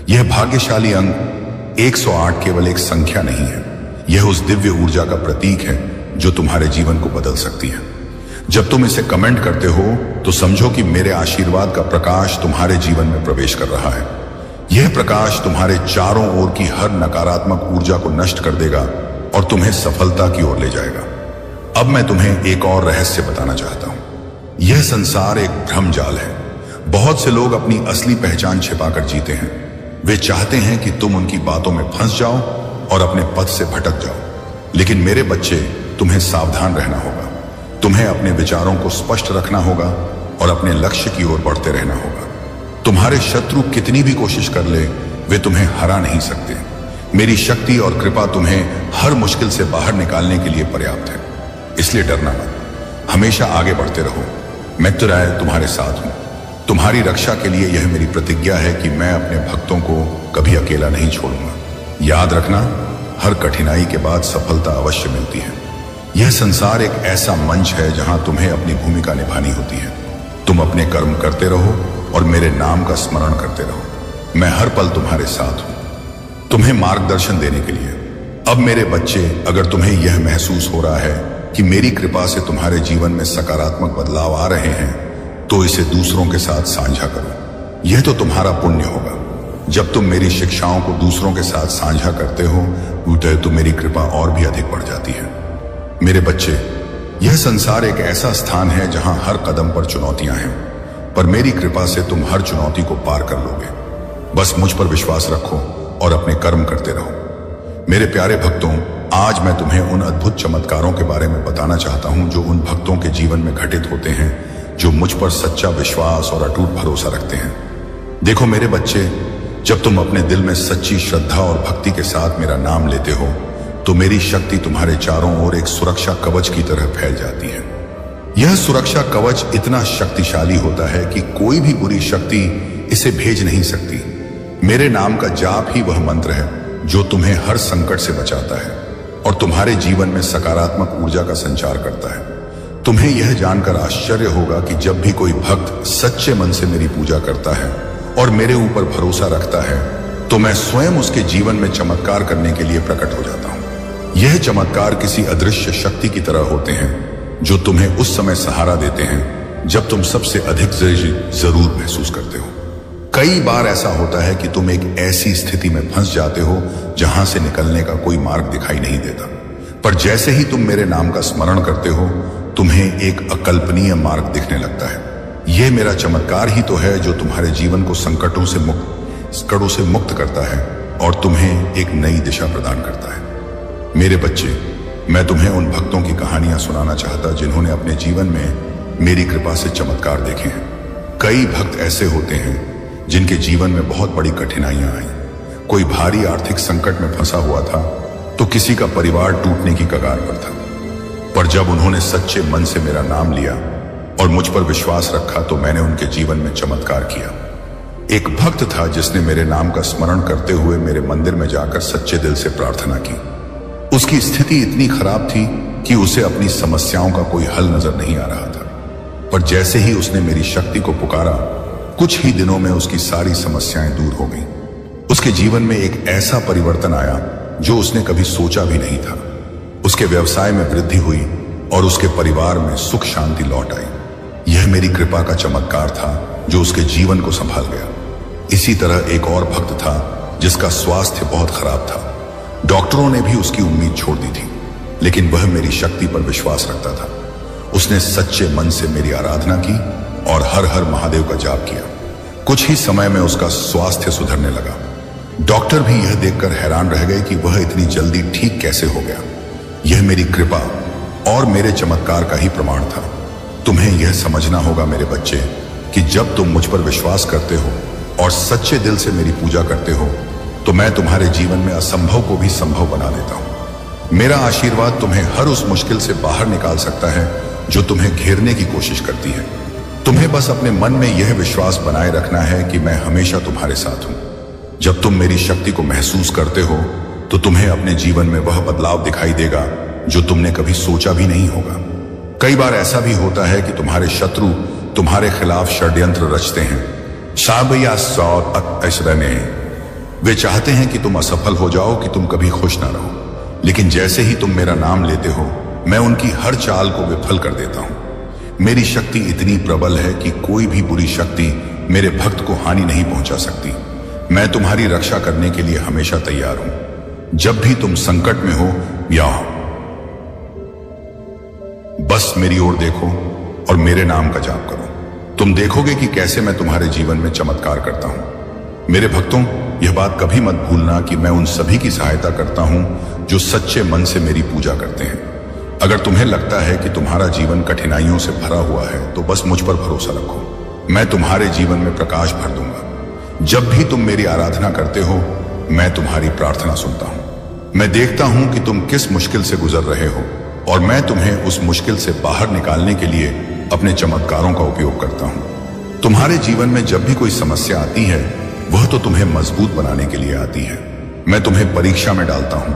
यह भाग्यशाली अंक 108 केवल एक संख्या नहीं है, यह उस दिव्य ऊर्जा का प्रतीक है जो तुम्हारे जीवन को बदल सकती है। जब तुम इसे कमेंट करते हो तो समझो कि मेरे आशीर्वाद का प्रकाश तुम्हारे जीवन में प्रवेश कर रहा है। यह प्रकाश तुम्हारे चारों ओर की हर नकारात्मक ऊर्जा को नष्ट कर देगा और तुम्हें सफलता की ओर ले जाएगा। अब मैं तुम्हें एक और रहस्य बताना चाहता हूं। यह संसार एक भ्रमजाल है। बहुत से लोग अपनी असली पहचान छिपाकर जीते हैं। वे चाहते हैं कि तुम उनकी बातों में फंस जाओ और अपने पथ से भटक जाओ। लेकिन मेरे बच्चे, तुम्हें सावधान रहना होगा। तुम्हें अपने विचारों को स्पष्ट रखना होगा और अपने लक्ष्य की ओर बढ़ते रहना होगा। तुम्हारे शत्रु कितनी भी कोशिश कर ले, वे तुम्हें हरा नहीं सकते। मेरी शक्ति और कृपा तुम्हें हर मुश्किल से बाहर निकालने के लिए पर्याप्त है। इसलिए डरना मत, हमेशा आगे बढ़ते रहो। मैं तुम्हारे साथ हूं। तुम्हारी रक्षा के लिए यह मेरी प्रतिज्ञा है कि मैं अपने भक्तों को कभी अकेला नहीं छोड़ूंगा। याद रखना, हर कठिनाई के बाद सफलता अवश्य मिलती है। यह संसार एक ऐसा मंच है जहां तुम्हें अपनी भूमिका निभानी होती है। तुम अपने कर्म करते रहो और मेरे नाम का स्मरण करते रहो। मैं हर पल तुम्हारे साथ हूं, तुम्हें मार्गदर्शन देने के लिए। अब मेरे बच्चे, अगर तुम्हें यह महसूस हो रहा है कि मेरी कृपा से तुम्हारे जीवन में सकारात्मक बदलाव आ रहे हैं, तो इसे दूसरों के साथ साझा करो। यह तो तुम्हारा पुण्य होगा। जब तुम मेरी शिक्षाओं को दूसरों के साथ साझा करते हो, तो मेरी कृपा और भी अधिक बढ़ जाती है। मेरे बच्चे, यह संसार एक ऐसा स्थान है जहां हर कदम पर चुनौतियां हैं, पर मेरी कृपा से तुम हर चुनौती को पार कर लोगे। बस मुझ पर विश्वास रखो और अपने कर्म करते रहो। मेरे प्यारे भक्तों, आज मैं तुम्हें उन अद्भुत चमत्कारों के बारे में बताना चाहता हूं जो उन भक्तों के जीवन में घटित होते हैं जो मुझ पर सच्चा विश्वास और अटूट भरोसा रखते हैं। देखो मेरे बच्चे, जब तुम अपने दिल में सच्ची श्रद्धा और भक्ति के साथ मेरा नाम लेते हो, तो मेरी शक्ति तुम्हारे चारों ओर एक सुरक्षा कवच की तरह फैल जाती है। यह सुरक्षा कवच इतना शक्तिशाली होता है कि कोई भी बुरी शक्ति इसे भेज नहीं सकती। मेरे नाम का जाप ही वह मंत्र है जो तुम्हें हर संकट से बचाता है और तुम्हारे जीवन में सकारात्मक ऊर्जा का संचार करता है। तुम्हें यह जानकर आश्चर्य होगा कि जब भी कोई भक्त सच्चे मन से मेरी पूजा करता है और मेरे ऊपर भरोसा रखता है तो मैं स्वयं उसके जीवन में चमत्कार करने के लिए प्रकट हो जाता हूं। यह चमत्कार किसी अदृश्य शक्ति की तरह होते हैं जो तुम्हें उस समय सहारा देते हैं जब तुम सबसे अधिक जरूर महसूस करते हो। कई बार ऐसा होता है कि तुम एक ऐसी स्थिति में फंस जाते हो जहां से निकलने का कोई मार्ग दिखाई नहीं देता, पर जैसे ही तुम मेरे नाम का स्मरण करते हो तुम्हें एक अकल्पनीय मार्ग दिखने लगता है। यह मेरा चमत्कार ही तो है जो तुम्हारे जीवन को संकटों से मुक्त करता है और तुम्हें एक नई दिशा प्रदान करता है। मेरे बच्चे, मैं तुम्हें उन भक्तों की कहानियां सुनाना चाहता जिन्होंने अपने जीवन में मेरी कृपा से चमत्कार देखे हैं। कई भक्त ऐसे होते हैं जिनके जीवन में बहुत बड़ी कठिनाइयां आई। कोई भारी आर्थिक संकट में फंसा हुआ था तो किसी का परिवार टूटने की कगार पर था, पर जब उन्होंने सच्चे मन से मेरा नाम लिया और मुझ पर विश्वास रखा तो मैंने उनके जीवन में चमत्कार किया। एक भक्त था जिसने मेरे नाम का स्मरण करते हुए मेरे मंदिर में जाकर सच्चे दिल से प्रार्थना की। उसकी स्थिति इतनी खराब थी कि उसे अपनी समस्याओं का कोई हल नजर नहीं आ रहा था, पर जैसे ही उसने मेरी शक्ति को पुकारा कुछ ही दिनों में उसकी सारी समस्याएं दूर हो गईं। उसके जीवन में एक ऐसा परिवर्तन आया जो उसने कभी सोचा भी नहीं था। उसके व्यवसाय में वृद्धि हुई और उसके परिवार में सुख शांति लौट आई। यह मेरी कृपा का चमत्कार था जो उसके जीवन को संभाल गया। इसी तरह एक और भक्त था जिसका स्वास्थ्य बहुत खराब था। डॉक्टरों ने भी उसकी उम्मीद छोड़ दी थी, लेकिन वह मेरी शक्ति पर विश्वास रखता था। उसने सच्चे मन से मेरी आराधना की और हर हर महादेव का जाप किया। कुछ ही समय में उसका स्वास्थ्य सुधरने लगा। डॉक्टर भी यह देखकर हैरान रह गए कि वह इतनी जल्दी ठीक कैसे हो गया। यह मेरी कृपा और मेरे चमत्कार का ही प्रमाण था। तुम्हें यह समझना होगा मेरे बच्चे कि जब तुम मुझ पर विश्वास करते हो और सच्चे दिल से मेरी पूजा करते हो तो मैं तुम्हारे जीवन में असंभव को भी संभव बना देता हूं। मेरा आशीर्वाद तुम्हें हर उस मुश्किल से बाहर निकाल सकता है जो तुम्हें घेरने की कोशिश करती है। तुम्हें बस अपने मन में यह विश्वास बनाए रखना है कि मैं हमेशा तुम्हारे साथ हूं। जब तुम मेरी शक्ति को महसूस करते हो तो तुम्हें अपने जीवन में वह बदलाव दिखाई देगा जो तुमने कभी सोचा भी नहीं होगा। कई बार ऐसा भी होता है कि तुम्हारे शत्रु तुम्हारे खिलाफ षड्यंत्र रचते हैं। वे चाहते हैं कि तुम असफल हो जाओ, कि तुम कभी खुश ना रहो, लेकिन जैसे ही तुम मेरा नाम लेते हो मैं उनकी हर चाल को विफल कर देता हूं। मेरी शक्ति इतनी प्रबल है कि कोई भी बुरी शक्ति मेरे भक्त को हानि नहीं पहुंचा सकती। मैं तुम्हारी रक्षा करने के लिए हमेशा तैयार हूं। जब भी तुम संकट में हो या बस मेरी ओर देखो और मेरे नाम का जाप करो। तुम देखोगे कि कैसे मैं तुम्हारे जीवन में चमत्कार करता हूं। मेरे भक्तों, यह बात कभी मत भूलना कि मैं उन सभी की सहायता करता हूं जो सच्चे मन से मेरी पूजा करते हैं। अगर तुम्हें लगता है कि तुम्हारा जीवन कठिनाइयों से भरा हुआ है तो बस मुझ पर भरोसा रखो। मैं तुम्हारे जीवन में प्रकाश भर दूंगा। जब भी तुम मेरी आराधना करते हो मैं तुम्हारी प्रार्थना सुनता हूं। मैं देखता हूं कि तुम किस मुश्किल से गुजर रहे हो और मैं तुम्हें उस मुश्किल से बाहर निकालने के लिए अपने चमत्कारों का उपयोग करता हूं। तुम्हारे जीवन में जब भी कोई समस्या आती है वह तो तुम्हें मजबूत बनाने के लिए आती है। मैं तुम्हें परीक्षा में डालता हूं,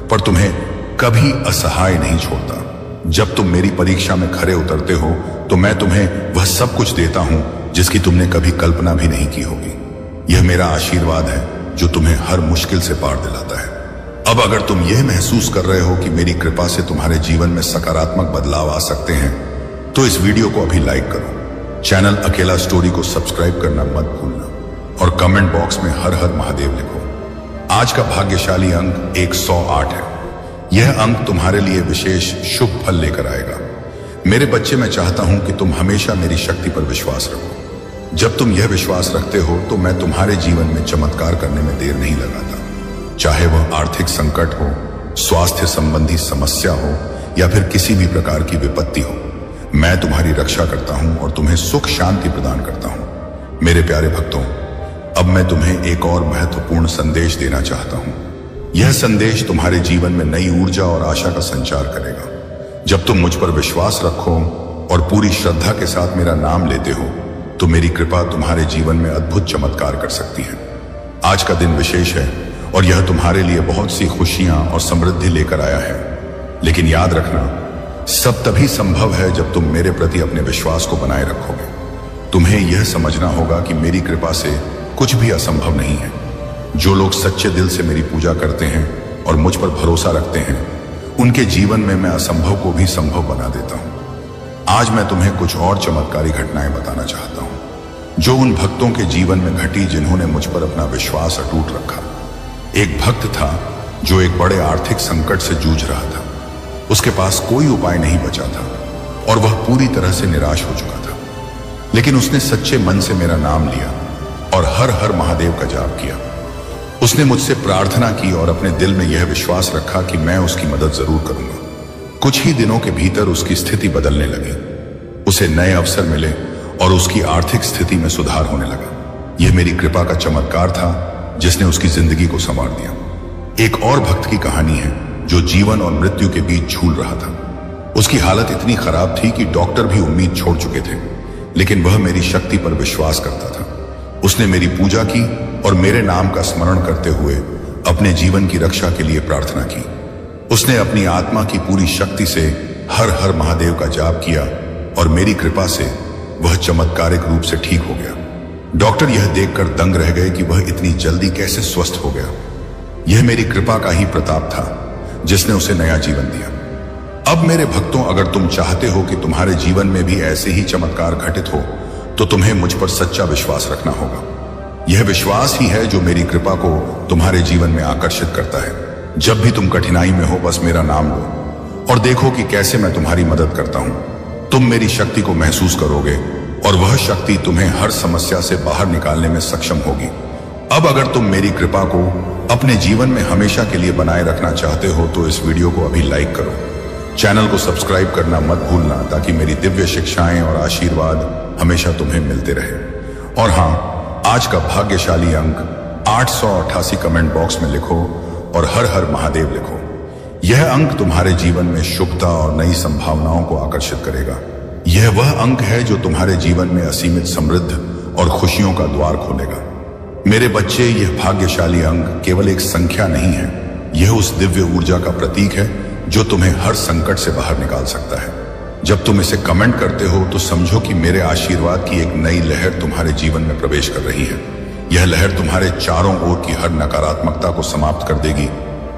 पर तुम्हें कभी असहाय नहीं छोड़ता। जब तुम मेरी परीक्षा में खरे उतरते हो तो मैं तुम्हें वह सब कुछ देता हूं जिसकी तुमने कभी कल्पना भी नहीं की होगी। यह मेरा आशीर्वाद है जो तुम्हें हर मुश्किल से पार दिलाता है। अब अगर तुम यह महसूस कर रहे हो कि मेरी कृपा से तुम्हारे जीवन में सकारात्मक बदलाव आ सकते हैं तो इस वीडियो को अभी लाइक करो। चैनल अकेला स्टोरी को सब्सक्राइब करना मत भूलना और कमेंट बॉक्स में हर हर महादेव लिखो। आज का भाग्यशाली अंक 108 है। यह अंक तुम्हारे लिए विशेष शुभ फल लेकर आएगा। मेरे बच्चे, मैं चाहता हूं कि तुम हमेशा मेरी शक्ति पर विश्वास रखो। जब तुम यह विश्वास रखते हो तो मैं तुम्हारे जीवन में चमत्कार करने में देर नहीं लगाता। चाहे वह आर्थिक संकट हो, स्वास्थ्य संबंधी समस्या हो या फिर किसी भी प्रकार की विपत्ति हो, मैं तुम्हारी रक्षा करता हूं और तुम्हें सुख शांति प्रदान करता हूं। मेरे प्यारे भक्तों, अब मैं तुम्हें एक और महत्वपूर्ण संदेश देना चाहता हूं। यह संदेश तुम्हारे जीवन में नई ऊर्जा और आशा का संचार करेगा। जब तुम मुझ पर विश्वास रखो और पूरी श्रद्धा के साथ मेरा नाम लेते हो तो मेरी कृपा तुम्हारे जीवन में अद्भुत चमत्कार कर सकती है। आज का दिन विशेष है और यह तुम्हारे लिए बहुत सी खुशियां और समृद्धि लेकर आया है। लेकिन याद रखना, सब तभी संभव है जब तुम मेरे प्रति अपने विश्वास को बनाए रखोगे। तुम्हें यह समझना होगा कि मेरी कृपा से कुछ भी असंभव नहीं है। जो लोग सच्चे दिल से मेरी पूजा करते हैं और मुझ पर भरोसा रखते हैं, उनके जीवन में मैं असंभव को भी संभव बना देता हूं। आज मैं तुम्हें कुछ और चमत्कारी घटनाएं बताना चाहता हूं जो उन भक्तों के जीवन में घटी जिन्होंने मुझ पर अपना विश्वास अटूट रखा। एक भक्त था जो एक बड़े आर्थिक संकट से जूझ रहा था। उसके पास कोई उपाय नहीं बचा था और वह पूरी तरह से निराश हो चुका था। लेकिन उसने सच्चे मन से मेरा नाम लिया और हर हर महादेव का जाप किया। उसने मुझसे प्रार्थना की और अपने दिल में यह विश्वास रखा कि मैं उसकी मदद जरूर करूंगा। कुछ ही दिनों के भीतर उसकी स्थिति बदलने लगी। उसे नए अवसर मिले और उसकी आर्थिक स्थिति में सुधार होने लगा। यह मेरी कृपा का चमत्कार था जिसने उसकी जिंदगी को संवार दिया। एक और भक्त की कहानी है जो जीवन और मृत्यु के बीच झूल रहा था। उसकी हालत इतनी खराब थी कि डॉक्टर भी उम्मीद छोड़ चुके थे, लेकिन वह मेरी शक्ति पर विश्वास करता था। उसने मेरी पूजा की और मेरे नाम का स्मरण करते हुए अपने जीवन की रक्षा के लिए प्रार्थना की। उसने अपनी आत्मा की पूरी शक्ति से हर हर महादेव का जाप किया और मेरी कृपा से वह चमत्कारिक रूप से ठीक हो गया। डॉक्टर यह देखकर दंग रह गए कि वह इतनी जल्दी कैसे स्वस्थ हो गया। यह मेरी कृपा का ही प्रताप था जिसने उसे नया जीवन दिया। अब मेरे भक्तों, अगर तुम चाहते हो कि तुम्हारे जीवन में भी ऐसे ही चमत्कार घटित हो, तो तुम्हें मुझ पर सच्चा विश्वास रखना होगा। यह विश्वास ही है जो मेरी कृपा को तुम्हारे जीवन में आकर्षित करता है। जब भी तुम कठिनाई में हो, बस मेरा नाम लो और देखो कि कैसे मैं तुम्हारी मदद करता हूं। तुम मेरी शक्ति को महसूस करोगे और वह शक्ति तुम्हें हर समस्या से बाहर निकालने में सक्षम होगी। अब अगर तुम मेरी कृपा को अपने जीवन में हमेशा के लिए बनाए रखना चाहते हो तो इस वीडियो को अभी लाइक करो। चैनल को सब्सक्राइब करना मत भूलना ताकि मेरी दिव्य शिक्षाएं और आशीर्वाद हमेशा तुम्हें मिलते रहे। और हाँ, आज का भाग्यशाली अंक 888 कमेंट बॉक्स में लिखो और हर हर महादेव लिखो। यह अंक तुम्हारे जीवन में शुभता और नई संभावनाओं को आकर्षित करेगा। यह वह अंक है जो तुम्हारे जीवन में असीमित समृद्धि और खुशियों का द्वार खोलेगा। मेरे बच्चे, यह भाग्यशाली अंक केवल एक संख्या नहीं है, यह उस दिव्य ऊर्जा का प्रतीक है जो तुम्हें हर संकट से बाहर निकाल सकता है। जब तुम इसे कमेंट करते हो तो समझो कि मेरे आशीर्वाद की एक नई लहर तुम्हारे जीवन में प्रवेश कर रही है। यह लहर तुम्हारे चारों ओर की हर नकारात्मकता को समाप्त कर देगी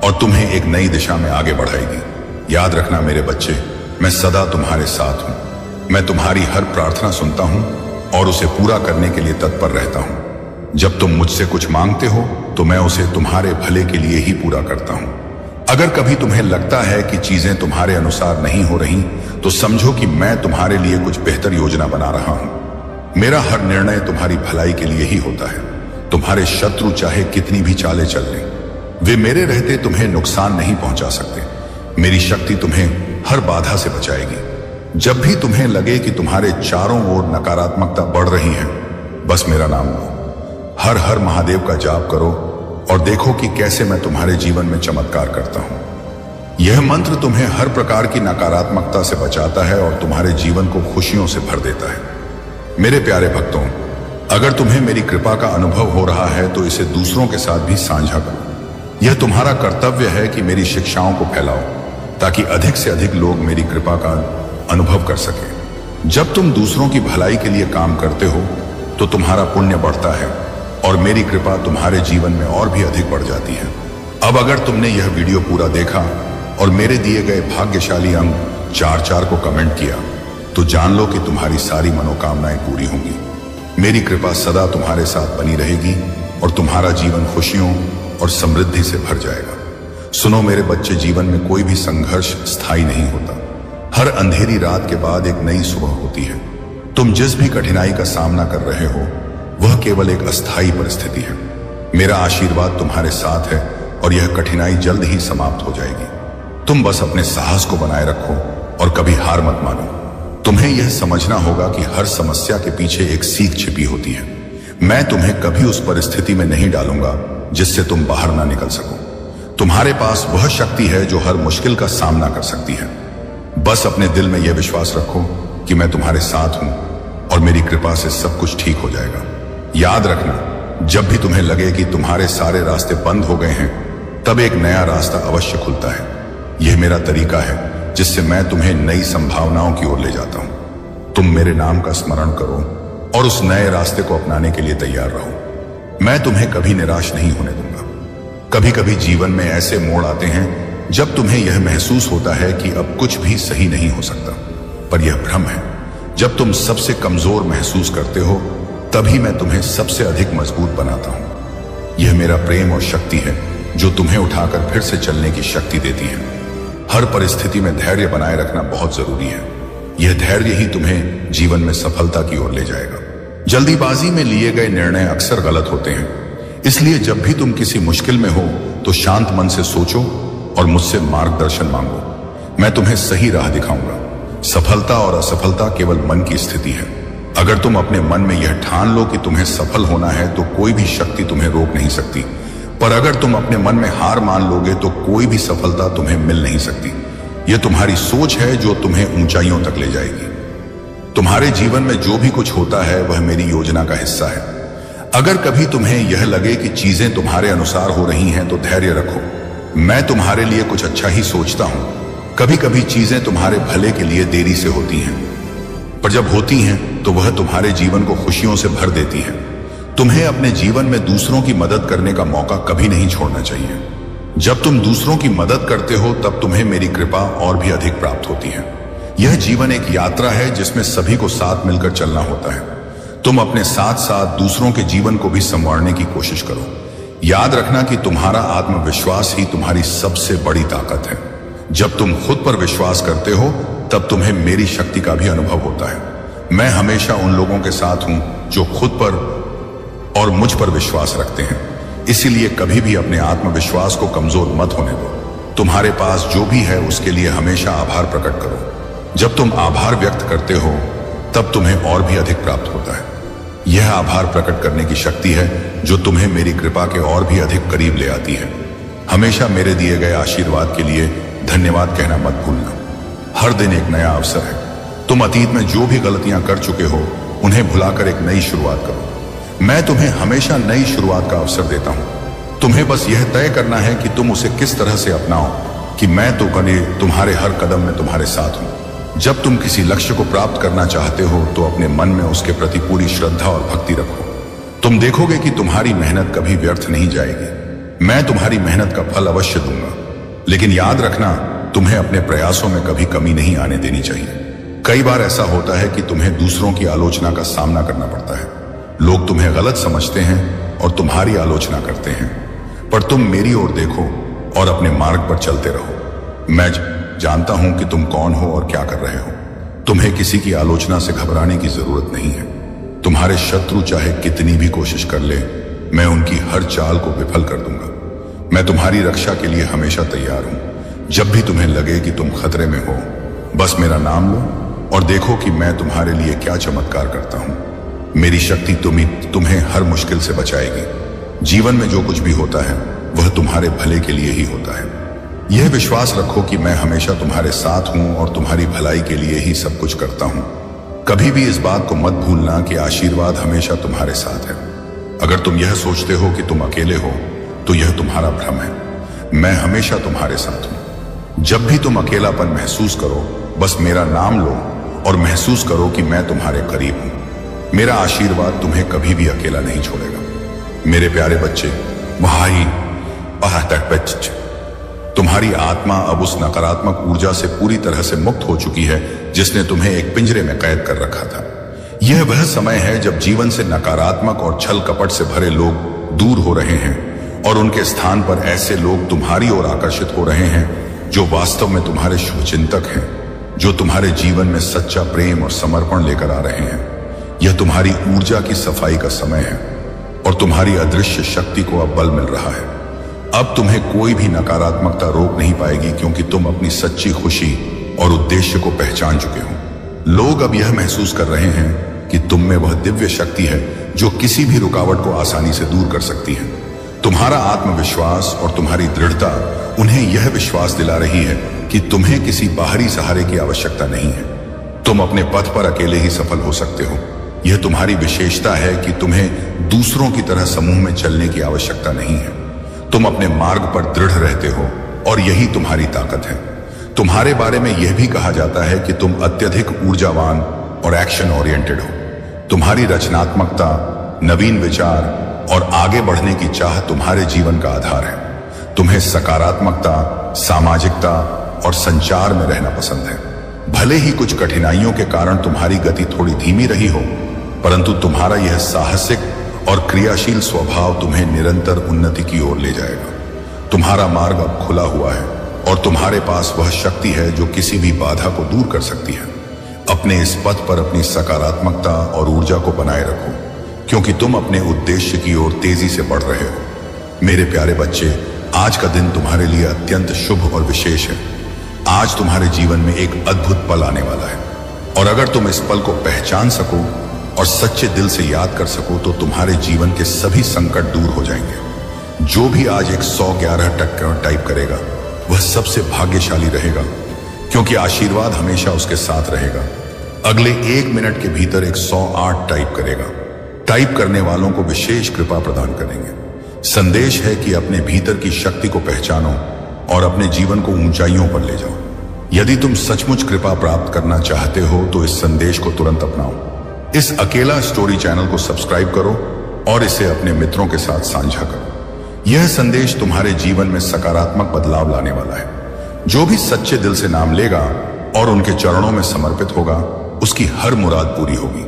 और तुम्हें एक नई दिशा में आगे बढ़ाएगी। याद रखना मेरे बच्चे, मैं सदा तुम्हारे साथ हूं। मैं तुम्हारी हर प्रार्थना सुनता हूं और उसे पूरा करने के लिए तत्पर रहता हूं। जब तुम मुझसे कुछ मांगते हो तो मैं उसे तुम्हारे भले के लिए ही पूरा करता हूं। अगर कभी तुम्हें लगता है कि चीजें तुम्हारे अनुसार नहीं हो रही, तो समझो कि मैं तुम्हारे लिए कुछ बेहतर योजना बना रहा हूं। मेरा हर निर्णय तुम्हारी भलाई के लिए ही होता है। तुम्हारे शत्रु चाहे कितनी भी चालें चल लें, वे मेरे रहते तुम्हें नुकसान नहीं पहुंचा सकते। मेरी शक्ति तुम्हें हर बाधा से बचाएगी। जब भी तुम्हें लगे कि तुम्हारे चारों ओर नकारात्मकता बढ़ रही है, बस मेरा नाम लो, हर हर महादेव का जाप करो और देखो कि कैसे मैं तुम्हारे जीवन में चमत्कार करता हूं। यह मंत्र तुम्हें हर प्रकार की नकारात्मकता से बचाता है और तुम्हारे जीवन को खुशियों से भर देता है। मेरे प्यारे भक्तों, अगर तुम्हें मेरी कृपा का अनुभव हो रहा है तो इसे दूसरों के साथ भी साझा करो। यह तुम्हारा कर्तव्य है कि मेरी शिक्षाओं को फैलाओ ताकि अधिक से अधिक लोग मेरी कृपा का अनुभव कर सके। जब तुम दूसरों की भलाई के लिए काम करते हो तो तुम्हारा पुण्य बढ़ता है और मेरी कृपा तुम्हारे जीवन में और भी अधिक बढ़ जाती है। अब अगर तुमने यह वीडियो पूरा देखा और मेरे दिए गए भाग्यशाली अंक 44 को कमेंट किया, तो जान लो कि तुम्हारी सारी मनोकामनाएं पूरी होंगी। मेरी कृपा सदा तुम्हारे साथ बनी रहेगी और तुम्हारा जीवन खुशियों और समृद्धि से भर जाएगा। सुनो मेरे बच्चे, जीवन में कोई भी संघर्ष स्थायी नहीं होता। हर अंधेरी रात के बाद एक नई सुबह होती है। तुम जिस भी कठिनाई का सामना कर रहे हो वह केवल एक अस्थायी परिस्थिति है। मेरा आशीर्वाद तुम्हारे साथ है और यह कठिनाई जल्द ही समाप्त हो जाएगी। तुम बस अपने साहस को बनाए रखो और कभी हार मत मानो। तुम्हें यह समझना होगा कि हर समस्या के पीछे एक सीख छिपी होती है। मैं तुम्हें कभी उस परिस्थिति में नहीं डालूंगा जिससे तुम बाहर ना निकल सको। तुम्हारे पास वह शक्ति है जो हर मुश्किल का सामना कर सकती है। बस अपने दिल में यह विश्वास रखो कि मैं तुम्हारे साथ हूं और मेरी कृपा से सब कुछ ठीक हो जाएगा। याद रखना, जब भी तुम्हें लगे कि तुम्हारे सारे रास्ते बंद हो गए हैं, तब एक नया रास्ता अवश्य खुलता है। यह मेरा तरीका है जिससे मैं तुम्हें नई संभावनाओं की ओर ले जाता हूं। तुम मेरे नाम का स्मरण करो और उस नए रास्ते को अपनाने के लिए तैयार रहो। मैं तुम्हें कभी निराश नहीं होने दूंगा। कभी कभी जीवन में ऐसे मोड़ आते हैं जब तुम्हें यह महसूस होता है कि अब कुछ भी सही नहीं हो सकता, पर यह भ्रम है। जब तुम सबसे कमजोर महसूस करते हो तभी मैं तुम्हें सबसे अधिक मजबूत बनाता हूं। यह मेरा प्रेम और शक्ति है जो तुम्हें उठाकर फिर से चलने की शक्ति देती है। हर परिस्थिति में धैर्य बनाए रखना बहुत जरूरी है। यह धैर्य ही तुम्हें जीवन में सफलता की ओर ले जाएगा। जल्दीबाजी में लिए गए निर्णय अक्सर गलत होते हैं, इसलिए जब भी तुम किसी मुश्किल में हो तो शांत मन से सोचो और मुझसे मार्गदर्शन मांगो। मैं तुम्हें सही राह दिखाऊंगा। सफलता और असफलता केवल मन की स्थिति है। अगर तुम अपने मन में यह ठान लो कि तुम्हें सफल होना है तो कोई भी शक्ति तुम्हें रोक नहीं सकती, पर अगर तुम अपने मन में हार मान लोगे तो कोई भी सफलता तुम्हें मिल नहीं सकती। यह तुम्हारी सोच है जो तुम्हें ऊंचाइयों तक ले जाएगी। तुम्हारे जीवन में जो भी कुछ होता है वह मेरी योजना का हिस्सा है। अगर कभी तुम्हें यह लगे कि चीजें तुम्हारे अनुसार हो रही हैं तो धैर्य रखो। मैं तुम्हारे लिए कुछ अच्छा ही सोचता हूं। कभी कभी चीजें तुम्हारे भले के लिए देरी से होती हैं, पर जब होती हैं तो वह तुम्हारे जीवन को खुशियों से भर देती हैं। तुम्हें अपने जीवन में दूसरों की मदद करने का मौका कभी नहीं छोड़ना चाहिए। जब तुम दूसरों की मदद करते हो तब तुम्हें मेरी कृपा और भी अधिक प्राप्त होती है। यह जीवन एक यात्रा है जिसमें सभी को साथ मिलकर चलना होता है। तुम अपने साथ साथ दूसरों के जीवन को भी संवारने की कोशिश करो। याद रखना कि तुम्हारा आत्मविश्वास ही तुम्हारी सबसे बड़ी ताकत है। जब तुम खुद पर विश्वास करते हो तब तुम्हें मेरी शक्ति का भी अनुभव होता है। मैं हमेशा उन लोगों के साथ हूं जो खुद पर और मुझ पर विश्वास रखते हैं। इसीलिए कभी भी अपने आत्मविश्वास को कमजोर मत होने दो। तुम्हारे पास जो भी है उसके लिए हमेशा आभार प्रकट करो। जब तुम आभार व्यक्त करते हो तब तुम्हें और भी अधिक प्राप्त होता है। यह आभार प्रकट करने की शक्ति है जो तुम्हें मेरी कृपा के और भी अधिक करीब ले आती है। हमेशा मेरे दिए गए आशीर्वाद के लिए धन्यवाद कहना मत भूलना। हर दिन एक नया अवसर है। तुम अतीत में जो भी गलतियां कर चुके हो उन्हें भुलाकर एक नई शुरुआत करो। मैं तुम्हें हमेशा नई शुरुआत का अवसर देता हूं। तुम्हें बस यह तय करना है कि तुम उसे किस तरह से अपनाओ कि मैं तो कभी तुम्हारे हर कदम में तुम्हारे साथ हूं। जब तुम किसी लक्ष्य को प्राप्त करना चाहते हो तो अपने मन में उसके प्रति पूरी श्रद्धा और भक्ति रखो। तुम देखोगे कि तुम्हारी मेहनत कभी व्यर्थ नहीं जाएगी। मैं तुम्हारी मेहनत का फल अवश्य दूंगा, लेकिन याद रखना तुम्हें अपने प्रयासों में कभी कमी नहीं आने देनी चाहिए। कई बार ऐसा होता है कि तुम्हें दूसरों की आलोचना का सामना करना पड़ता है। लोग तुम्हें गलत समझते हैं और तुम्हारी आलोचना करते हैं, पर तुम मेरी ओर देखो और अपने मार्ग पर चलते रहो। मैं जानता हूं कि तुम कौन हो और क्या कर रहे हो। तुम्हें किसी की आलोचना से घबराने की जरूरत नहीं है। तुम्हारे शत्रु चाहे कितनी भी कोशिश कर ले, मैं उनकी हर चाल को विफल कर दूंगा। मैं तुम्हारी रक्षा के लिए हमेशा तैयार हूं। जब भी तुम्हें लगे कि तुम खतरे में हो, बस मेरा नाम लो और देखो कि मैं तुम्हारे लिए क्या चमत्कार करता हूं। मेरी शक्ति तुम्हें हर मुश्किल से बचाएगी। जीवन में जो कुछ भी होता है वह तुम्हारे भले के लिए ही होता है। यह विश्वास रखो कि मैं हमेशा तुम्हारे साथ हूं और तुम्हारी भलाई के लिए ही सब कुछ करता हूं। कभी भी इस बात को मत भूलना कि आशीर्वाद हमेशा तुम्हारे साथ है। अगर तुम यह सोचते हो कि तुम अकेले हो तो यह तुम्हारा भ्रम है। मैं हमेशा तुम्हारे साथ हूं। जब भी तुम अकेलापन महसूस करो, बस मेरा नाम लो और महसूस करो कि मैं तुम्हारे करीब हूं। मेरा आशीर्वाद तुम्हें कभी भी अकेला नहीं छोड़ेगा। मेरे प्यारे बच्चे, तुम्हारी आत्मा अब उस नकारात्मक ऊर्जा से पूरी तरह से मुक्त हो चुकी है जिसने तुम्हें एक पिंजरे में कैद कर रखा था। यह वह समय है जब जीवन से नकारात्मक और छल कपट से भरे लोग दूर हो रहे हैं और उनके स्थान पर ऐसे लोग तुम्हारी ओर आकर्षित हो रहे हैं जो वास्तव में तुम्हारे शुभचिंतक हैं, जो तुम्हारे जीवन में सच्चा प्रेम और समर्पण लेकर आ रहे हैं। यह तुम्हारी ऊर्जा की सफाई का समय है और तुम्हारी अदृश्य शक्ति को अब बल मिल रहा है। अब तुम्हें कोई भी नकारात्मकता रोक नहीं पाएगी क्योंकि तुम अपनी सच्ची खुशी और उद्देश्य को पहचान चुके हो। लोग अब यह महसूस कर रहे हैं कि तुम में वह दिव्य शक्ति है जो किसी भी रुकावट को आसानी से दूर कर सकती है। तुम्हारा आत्मविश्वास और तुम्हारी दृढ़ता उन्हें यह विश्वास दिला रही है कि तुम्हें किसी बाहरी सहारे की आवश्यकता नहीं है। तुम अपने पथ पर अकेले ही सफल हो सकते हो। यह तुम्हारी विशेषता है कि तुम्हें दूसरों की तरह समूह में चलने की आवश्यकता नहीं है। तुम अपने मार्ग पर दृढ़ रहते हो और यही तुम्हारी ताकत है। तुम्हारे बारे में यह भी कहा जाता है कि तुम अत्यधिक ऊर्जावान और एक्शन ओरिएंटेड हो। तुम्हारी रचनात्मकता, नवीन विचार और आगे बढ़ने की चाह तुम्हारे जीवन का आधार है। तुम्हें सकारात्मकता, सामाजिकता और संचार में रहना पसंद है। भले ही कुछ कठिनाइयों के कारण तुम्हारी गति थोड़ी धीमी रही हो, परंतु तुम्हारा यह साहसिक और क्रियाशील स्वभाव तुम्हें निरंतर उन्नति की ओर ले जाएगा। तुम्हारा मार्ग अब खुला हुआ है और तुम्हारे पास वह शक्ति है जो किसी भी बाधा को दूर कर सकती है। अपने इस पथ पर अपनी सकारात्मकता और ऊर्जा को बनाए रखो, क्योंकि तुम अपने उद्देश्य की ओर तेजी से बढ़ रहे हो। मेरे प्यारे बच्चे, आज का दिन तुम्हारे लिए अत्यंत शुभ और विशेष है। आज तुम्हारे जीवन में एक अद्भुत पल आने वाला है, और अगर तुम इस पल को पहचान सको और सच्चे दिल से याद कर सको तो तुम्हारे जीवन के सभी संकट दूर हो जाएंगे। जो भी आज 111 टाइप करेगा वह सबसे भाग्यशाली रहेगा, क्योंकि आशीर्वाद हमेशा उसके साथ रहेगा। अगले 1 मिनट के भीतर 108 टाइप करेगा। टाइप करने वालों को विशेष कृपा प्रदान करेंगे। संदेश है कि अपने भीतर की शक्ति को पहचानो और अपने जीवन को ऊंचाइयों पर ले जाओ। यदि तुम सचमुच कृपा प्राप्त करना चाहते हो तो इस संदेश को तुरंत अपनाओ। इस अकेला स्टोरी चैनल को सब्सक्राइब करो और इसे अपने मित्रों के साथ साझा करो। यह संदेश तुम्हारे जीवन में सकारात्मक बदलाव लाने वाला है। जो भी सच्चे दिल से नाम लेगा और उनके चरणों में समर्पित होगा, उसकी हर मुराद पूरी होगी।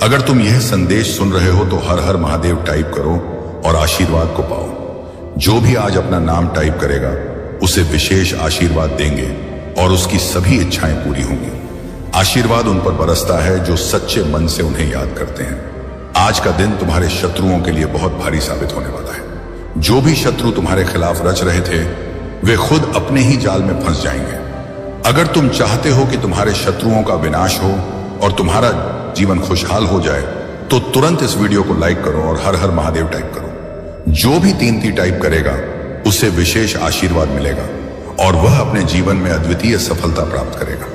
अगर तुम यह संदेश सुन रहे हो तो हर हर महादेव टाइप करो और आशीर्वाद को पाओ। जो भी आज अपना नाम टाइप करेगा उसे विशेष आशीर्वाद देंगे और उसकी सभी इच्छाएं पूरी होंगी। आशीर्वाद उन पर बरसता है जो सच्चे मन से उन्हें याद करते हैं। आज का दिन तुम्हारे शत्रुओं के लिए बहुत भारी साबित होने वाला है। जो भी शत्रु तुम्हारे खिलाफ रच रहे थे वे खुद अपने ही जाल में फंस जाएंगे। अगर तुम चाहते हो कि तुम्हारे शत्रुओं का विनाश हो और तुम्हारा जीवन खुशहाल हो जाए तो तुरंत इस वीडियो को लाइक करो और हर हर महादेव टाइप करो। जो भी 3 टाइप करेगा उसे विशेष आशीर्वाद मिलेगा और वह अपने जीवन में अद्वितीय सफलता प्राप्त करेगा।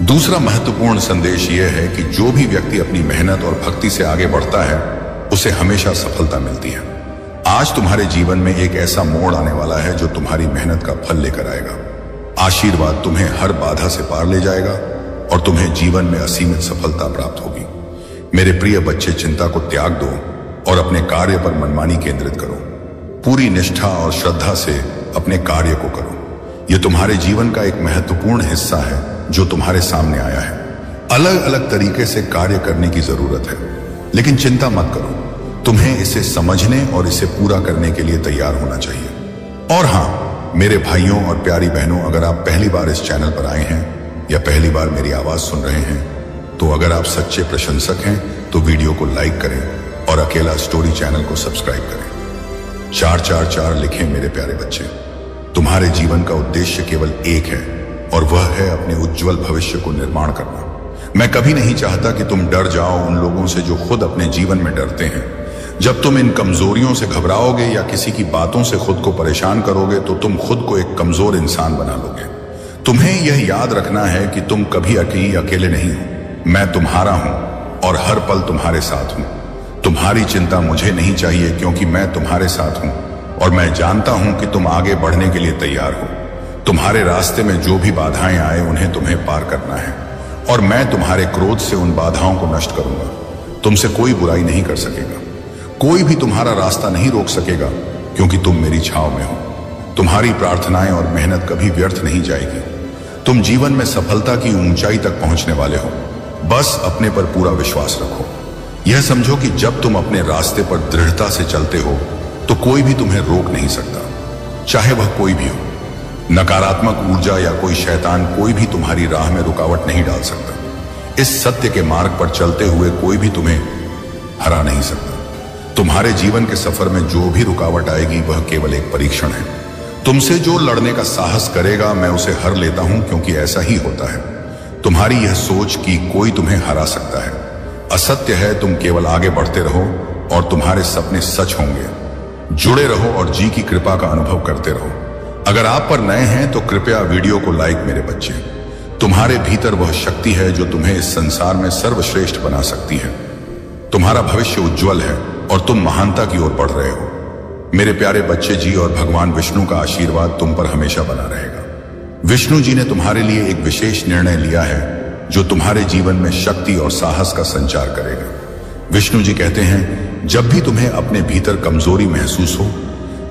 दूसरा महत्वपूर्ण संदेश यह है कि जो भी व्यक्ति अपनी मेहनत और भक्ति से आगे बढ़ता है उसे हमेशा सफलता मिलती है। आज तुम्हारे जीवन में एक ऐसा मोड़ आने वाला है जो तुम्हारी मेहनत का फल लेकर आएगा। आशीर्वाद तुम्हें हर बाधा से पार ले जाएगा और तुम्हें जीवन में असीमित सफलता प्राप्त होगी। मेरे प्रिय बच्चे, चिंता को त्याग दो और अपने कार्य पर मनमानी केंद्रित करो। पूरी निष्ठा और श्रद्धा से अपने कार्य को करो। यह तुम्हारे जीवन का एक महत्वपूर्ण हिस्सा है जो तुम्हारे सामने आया है। अलग अलग तरीके से कार्य करने की जरूरत है, लेकिन चिंता मत करो। तुम्हें इसे समझने और इसे पूरा करने के लिए तैयार होना चाहिए। और हाँ मेरे भाइयों और प्यारी बहनों, अगर आप पहली बार इस चैनल पर आए हैं या पहली बार मेरी आवाज सुन रहे हैं तो अगर आप सच्चे प्रशंसक हैं तो वीडियो को लाइक करें और अकेला स्टोरी चैनल को सब्सक्राइब करें। 444 लिखें मेरे प्यारे बच्चे। तुम्हारे जीवन का उद्देश्य केवल एक है और वह है अपने उज्जवल भविष्य को निर्माण करना। मैं कभी नहीं चाहता कि तुम डर जाओ उन लोगों से जो खुद अपने जीवन में डरते हैं। जब तुम इन कमजोरियों से घबराओगे या किसी की बातों से खुद को परेशान करोगे तो तुम खुद को एक कमजोर इंसान बना लोगे। तुम्हें यह याद रखना है कि तुम कभी अकेले नहीं हो। मैं तुम्हारा हूं और हर पल तुम्हारे साथ हूं। तुम्हारी चिंता मुझे नहीं चाहिए, क्योंकि मैं तुम्हारे साथ हूं और मैं जानता हूं कि तुम आगे बढ़ने के लिए तैयार हो। तुम्हारे रास्ते में जो भी बाधाएं आए उन्हें तुम्हें पार करना है और मैं तुम्हारे क्रोध से उन बाधाओं को नष्ट करूंगा। तुमसे कोई बुराई नहीं कर सकेगा, कोई भी तुम्हारा रास्ता नहीं रोक सकेगा, क्योंकि तुम मेरी छाव में हो। तुम्हारी प्रार्थनाएं और मेहनत कभी व्यर्थ नहीं जाएगी। तुम जीवन में सफलता की ऊंचाई तक पहुंचने वाले हो। बस अपने पर पूरा विश्वास रखो। यह समझो कि जब तुम अपने रास्ते पर दृढ़ता से चलते हो तो कोई भी तुम्हें रोक नहीं सकता, चाहे वह कोई भी हो। नकारात्मक ऊर्जा या कोई शैतान कोई भी तुम्हारी राह में रुकावट नहीं डाल सकता। इस सत्य के मार्ग पर चलते हुए कोई भी तुम्हें हरा नहीं सकता। तुम्हारे जीवन के सफर में जो भी रुकावट आएगी वह केवल एक परीक्षण है। तुमसे जो लड़ने का साहस करेगा मैं उसे हर लेता हूं, क्योंकि ऐसा ही होता है। तुम्हारी यह सोच कि कोई तुम्हें हरा सकता है असत्य है। तुम केवल आगे बढ़ते रहो और तुम्हारे सपने सच होंगे। जुड़े रहो और जी की कृपा का अनुभव करते रहो। अगर आप पर नए हैं तो कृपया वीडियो को लाइक मेरे बच्चे। तुम्हारे भीतर वह शक्ति है जो तुम्हें इस संसार में सर्वश्रेष्ठ बना सकती है। तुम्हारा भविष्य उज्जवल है और तुम महानता की ओर बढ़ रहे हो। मेरे प्यारे बच्चे जी, और भगवान विष्णु का आशीर्वाद तुम पर हमेशा बना रहेगा। विष्णु जी ने तुम्हारे लिए एक विशेष निर्णय लिया है जो तुम्हारे जीवन में शक्ति और साहस का संचार करेगा। विष्णु जी कहते हैं, जब भी तुम्हें अपने भीतर कमजोरी महसूस हो,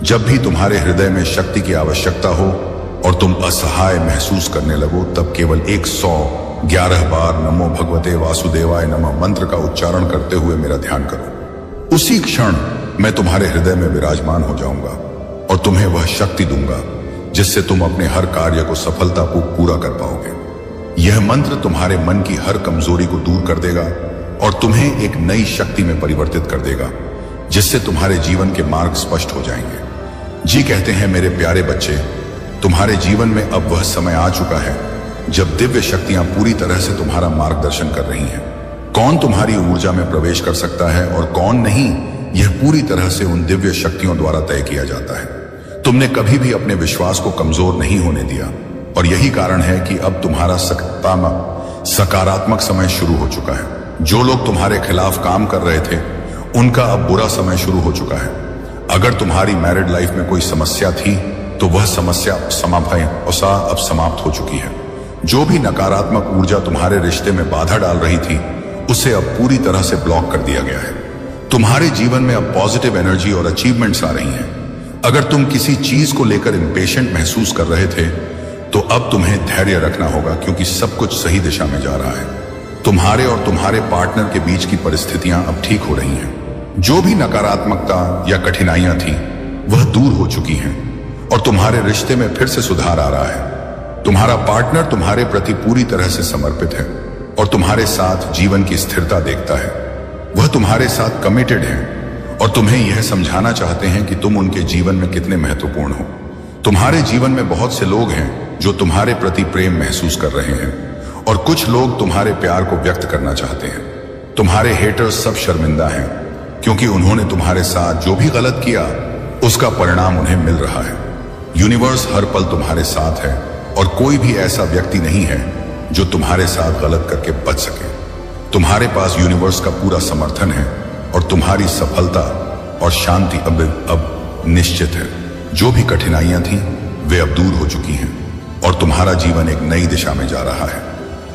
जब भी तुम्हारे हृदय में शक्ति की आवश्यकता हो और तुम असहाय महसूस करने लगो, तब केवल 111 बार नमो भगवते वासुदेवाय नमः मंत्र का उच्चारण करते हुए मेरा ध्यान करो। उसी क्षण मैं तुम्हारे हृदय में विराजमान हो जाऊंगा और तुम्हें वह शक्ति दूंगा जिससे तुम अपने हर कार्य को सफलतापूर्वक पूरा कर पाओगे। यह मंत्र तुम्हारे मन की हर कमजोरी को दूर कर देगा और तुम्हें एक नई शक्ति में परिवर्तित कर देगा, जिससे तुम्हारे जीवन के मार्ग स्पष्ट हो जाएंगे। जी कहते हैं, मेरे प्यारे बच्चे, तुम्हारे जीवन में अब वह समय आ चुका है जब दिव्य शक्तियां पूरी तरह से तुम्हारा मार्गदर्शन कर रही हैं। कौन तुम्हारी ऊर्जा में प्रवेश कर सकता है और कौन नहीं, यह पूरी तरह से उन दिव्य शक्तियों द्वारा तय किया जाता है। तुमने कभी भी अपने विश्वास को कमजोर नहीं होने दिया और यही कारण है कि अब तुम्हारा सकारात्मक समय शुरू हो चुका है। जो लोग तुम्हारे खिलाफ काम कर रहे थे, उनका अब बुरा समय शुरू हो चुका है। अगर तुम्हारी मैरिड लाइफ में कोई समस्या थी तो वह समस्या अब समाप्त हो चुकी है। जो भी नकारात्मक ऊर्जा तुम्हारे रिश्ते में बाधा डाल रही थी, उसे अब पूरी तरह से ब्लॉक कर दिया गया है। तुम्हारे जीवन में अब पॉजिटिव एनर्जी और अचीवमेंट्स आ रही हैं। अगर तुम किसी चीज को लेकर इंपेशेंट महसूस कर रहे थे, तो अब तुम्हें धैर्य रखना होगा, क्योंकि सब कुछ सही दिशा में जा रहा है। तुम्हारे और तुम्हारे पार्टनर के बीच की परिस्थितियां अब ठीक हो रही हैं। जो भी नकारात्मकता या कठिनाइयां थी, वह दूर हो चुकी हैं और तुम्हारे रिश्ते में फिर से सुधार आ रहा है। तुम्हारा पार्टनर तुम्हारे प्रति पूरी तरह से समर्पित है और तुम्हारे साथ जीवन की स्थिरता देखता है। वह तुम्हारे साथ कमिटेड है और तुम्हें यह समझाना चाहते हैं कि तुम उनके जीवन में कितने महत्वपूर्ण हो। तुम्हारे जीवन में बहुत से लोग हैं जो तुम्हारे प्रति प्रेम महसूस कर रहे हैं और कुछ लोग तुम्हारे प्यार को व्यक्त करना चाहते हैं। तुम्हारे हेटर्स सब शर्मिंदा हैं, क्योंकि उन्होंने तुम्हारे साथ जो भी गलत किया, उसका परिणाम उन्हें मिल रहा है। यूनिवर्स हर पल तुम्हारे साथ है और कोई भी ऐसा व्यक्ति नहीं है जो तुम्हारे साथ गलत करके बच सके। तुम्हारे पास यूनिवर्स का पूरा समर्थन है और तुम्हारी सफलता और शांति अब निश्चित है। जो भी कठिनाइयां थीं, वे अब दूर हो चुकी हैं और तुम्हारा जीवन एक नई दिशा में जा रहा है,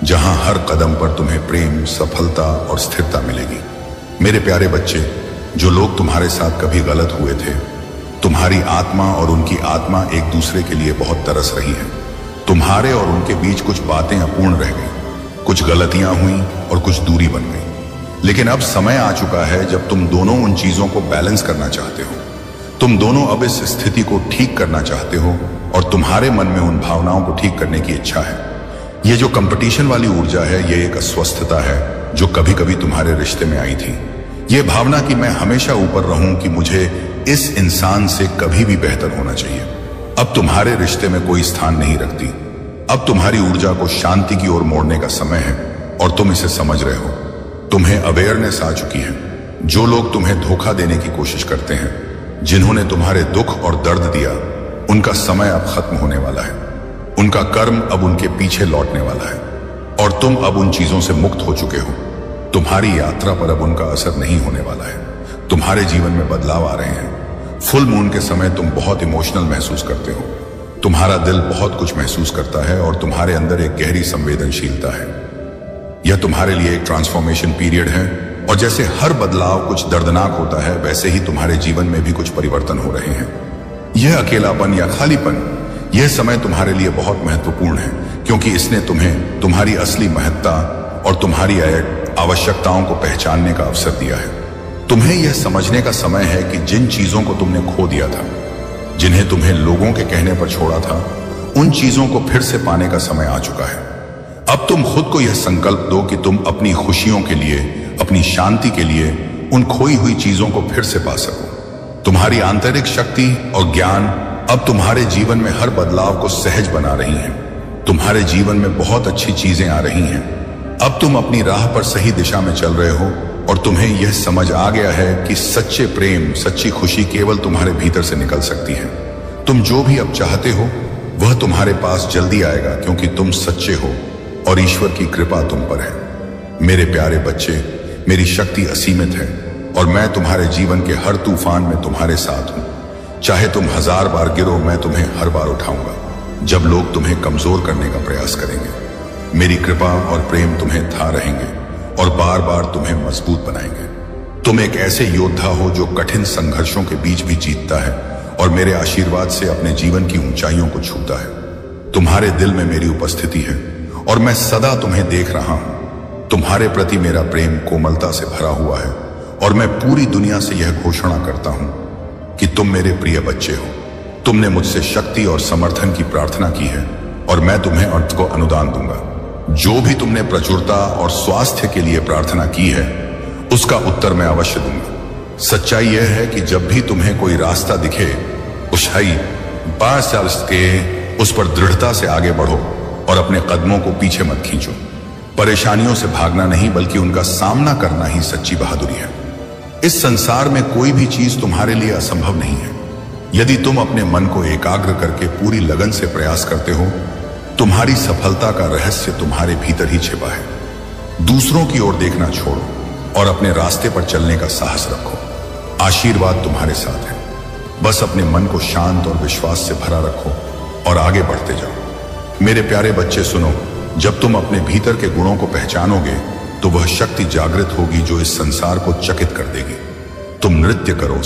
जहां हर कदम पर तुम्हें प्रेम, सफलता और स्थिरता मिलेगी। मेरे प्यारे बच्चे, जो लोग तुम्हारे साथ कभी गलत हुए थे, तुम्हारी आत्मा और उनकी आत्मा एक दूसरे के लिए बहुत तरस रही है। तुम्हारे और उनके बीच कुछ बातें अपूर्ण रह गई, कुछ गलतियां हुई और कुछ दूरी बन गई। लेकिन अब समय आ चुका है जब तुम दोनों उन चीजों को बैलेंस करना चाहते हो। तुम दोनों अब इस स्थिति को ठीक करना चाहते हो और तुम्हारे मन में उन भावनाओं को ठीक करने की इच्छा है। ये जो कंपटीशन वाली ऊर्जा है, ये एक अस्वस्थता है जो कभी कभी तुम्हारे रिश्ते में आई थी। ये भावना कि मैं हमेशा ऊपर रहूं, कि मुझे इस इंसान से कभी भी बेहतर होना चाहिए, अब तुम्हारे रिश्ते में कोई स्थान नहीं रखती। अब तुम्हारी ऊर्जा को शांति की ओर मोड़ने का समय है और तुम इसे समझ रहे हो। तुम्हें अवेयरनेस आ चुकी है। जो लोग तुम्हें धोखा देने की कोशिश करते हैं, जिन्होंने तुम्हारे दुख और दर्द दिया, उनका समय अब खत्म होने वाला है। उनका कर्म अब उनके पीछे लौटने वाला है और तुम अब उन चीजों से मुक्त हो चुके हो। तुम्हारी यात्रा पर अब उनका असर नहीं होने वाला है। तुम्हारे जीवन में बदलाव आ रहे हैं। फुल मून के समय तुम बहुत इमोशनल महसूस करते हो। तुम्हारा दिल बहुत कुछ महसूस करता है और तुम्हारे अंदर एक गहरी संवेदनशीलता है। यह तुम्हारे लिए एक ट्रांसफॉर्मेशन पीरियड है और जैसे हर बदलाव कुछ दर्दनाक होता है, वैसे ही तुम्हारे जीवन में भी कुछ परिवर्तन हो रहे हैं। यह अकेलापन या खालीपन, यह समय तुम्हारे लिए बहुत महत्वपूर्ण है, क्योंकि इसने तुम्हें तुम्हारी असली महत्ता और तुम्हारी आवश्यकताओं को पहचानने का अवसर दिया है। तुम्हें यह समझने का समय है कि जिन चीजों को तुमने खो दिया था, जिन्हें तुम्हें लोगों के कहने पर छोड़ा था, उन चीजों को फिर से पाने का समय आ चुका है। अब तुम खुद को यह संकल्प दो कि तुम अपनी खुशियों के लिए, अपनी शांति के लिए उन खोई हुई चीजों को फिर से पा सको। तुम्हारी आंतरिक शक्ति और ज्ञान अब तुम्हारे जीवन में हर बदलाव को सहज बना रही हैं। तुम्हारे जीवन में बहुत अच्छी चीजें आ रही हैं। अब तुम अपनी राह पर सही दिशा में चल रहे हो और तुम्हें यह समझ आ गया है कि सच्चे प्रेम, सच्ची खुशी केवल तुम्हारे भीतर से निकल सकती है। तुम जो भी अब चाहते हो, वह तुम्हारे पास जल्दी आएगा, क्योंकि तुम सच्चे हो और ईश्वर की कृपा तुम पर है। मेरे प्यारे बच्चे, मेरी शक्ति असीमित है और मैं तुम्हारे जीवन के हर तूफान में तुम्हारे साथ हूं। चाहे तुम 1000 बार गिरो, मैं तुम्हें हर बार उठाऊंगा। जब लोग तुम्हें कमजोर करने का प्रयास करेंगे, मेरी कृपा और प्रेम तुम्हें था रहेंगे और बार बार तुम्हें मजबूत बनाएंगे। तुम एक ऐसे योद्धा हो जो कठिन संघर्षों के बीच भी जीतता है और मेरे आशीर्वाद से अपने जीवन की ऊंचाइयों को छूता है। तुम्हारे दिल में मेरी उपस्थिति है और मैं सदा तुम्हें देख रहा हूं। तुम्हारे प्रति मेरा प्रेम कोमलता से भरा हुआ है और मैं पूरी दुनिया से यह घोषणा करता हूं कि तुम मेरे प्रिय बच्चे हो। तुमने मुझसे शक्ति और समर्थन की प्रार्थना की है और मैं तुम्हें अर्थ को अनुदान दूंगा। जो भी तुमने प्रचुरता और स्वास्थ्य के लिए प्रार्थना की है, उसका उत्तर मैं अवश्य दूंगा। सच्चाई यह है कि जब भी तुम्हें कोई रास्ता दिखे, उस पर दृढ़ता से आगे बढ़ो और अपने कदमों को पीछे मत खींचो। परेशानियों से भागना नहीं, बल्कि उनका सामना करना ही सच्ची बहादुरी है। इस संसार में कोई भी चीज तुम्हारे लिए असंभव नहीं है। यदि तुम अपने मन को एकाग्र करके पूरी लगन से प्रयास करते हो, तुम्हारी सफलता का रहस्य तुम्हारे भीतर ही छिपा है। दूसरों की ओर देखना छोड़ो और अपने रास्ते पर चलने का साहस रखो। आशीर्वाद तुम्हारे साथ है। बस अपने मन को शांत और विश्वास से भरा रखो और आगे बढ़ते जाओ। मेरे प्यारे बच्चे सुनो, जब तुम अपने भीतर के गुणों को पहचानोगे तो वह शक्ति जागृत होगी जो इस संसार को चकित कर देगी। तुम नृत्य करो,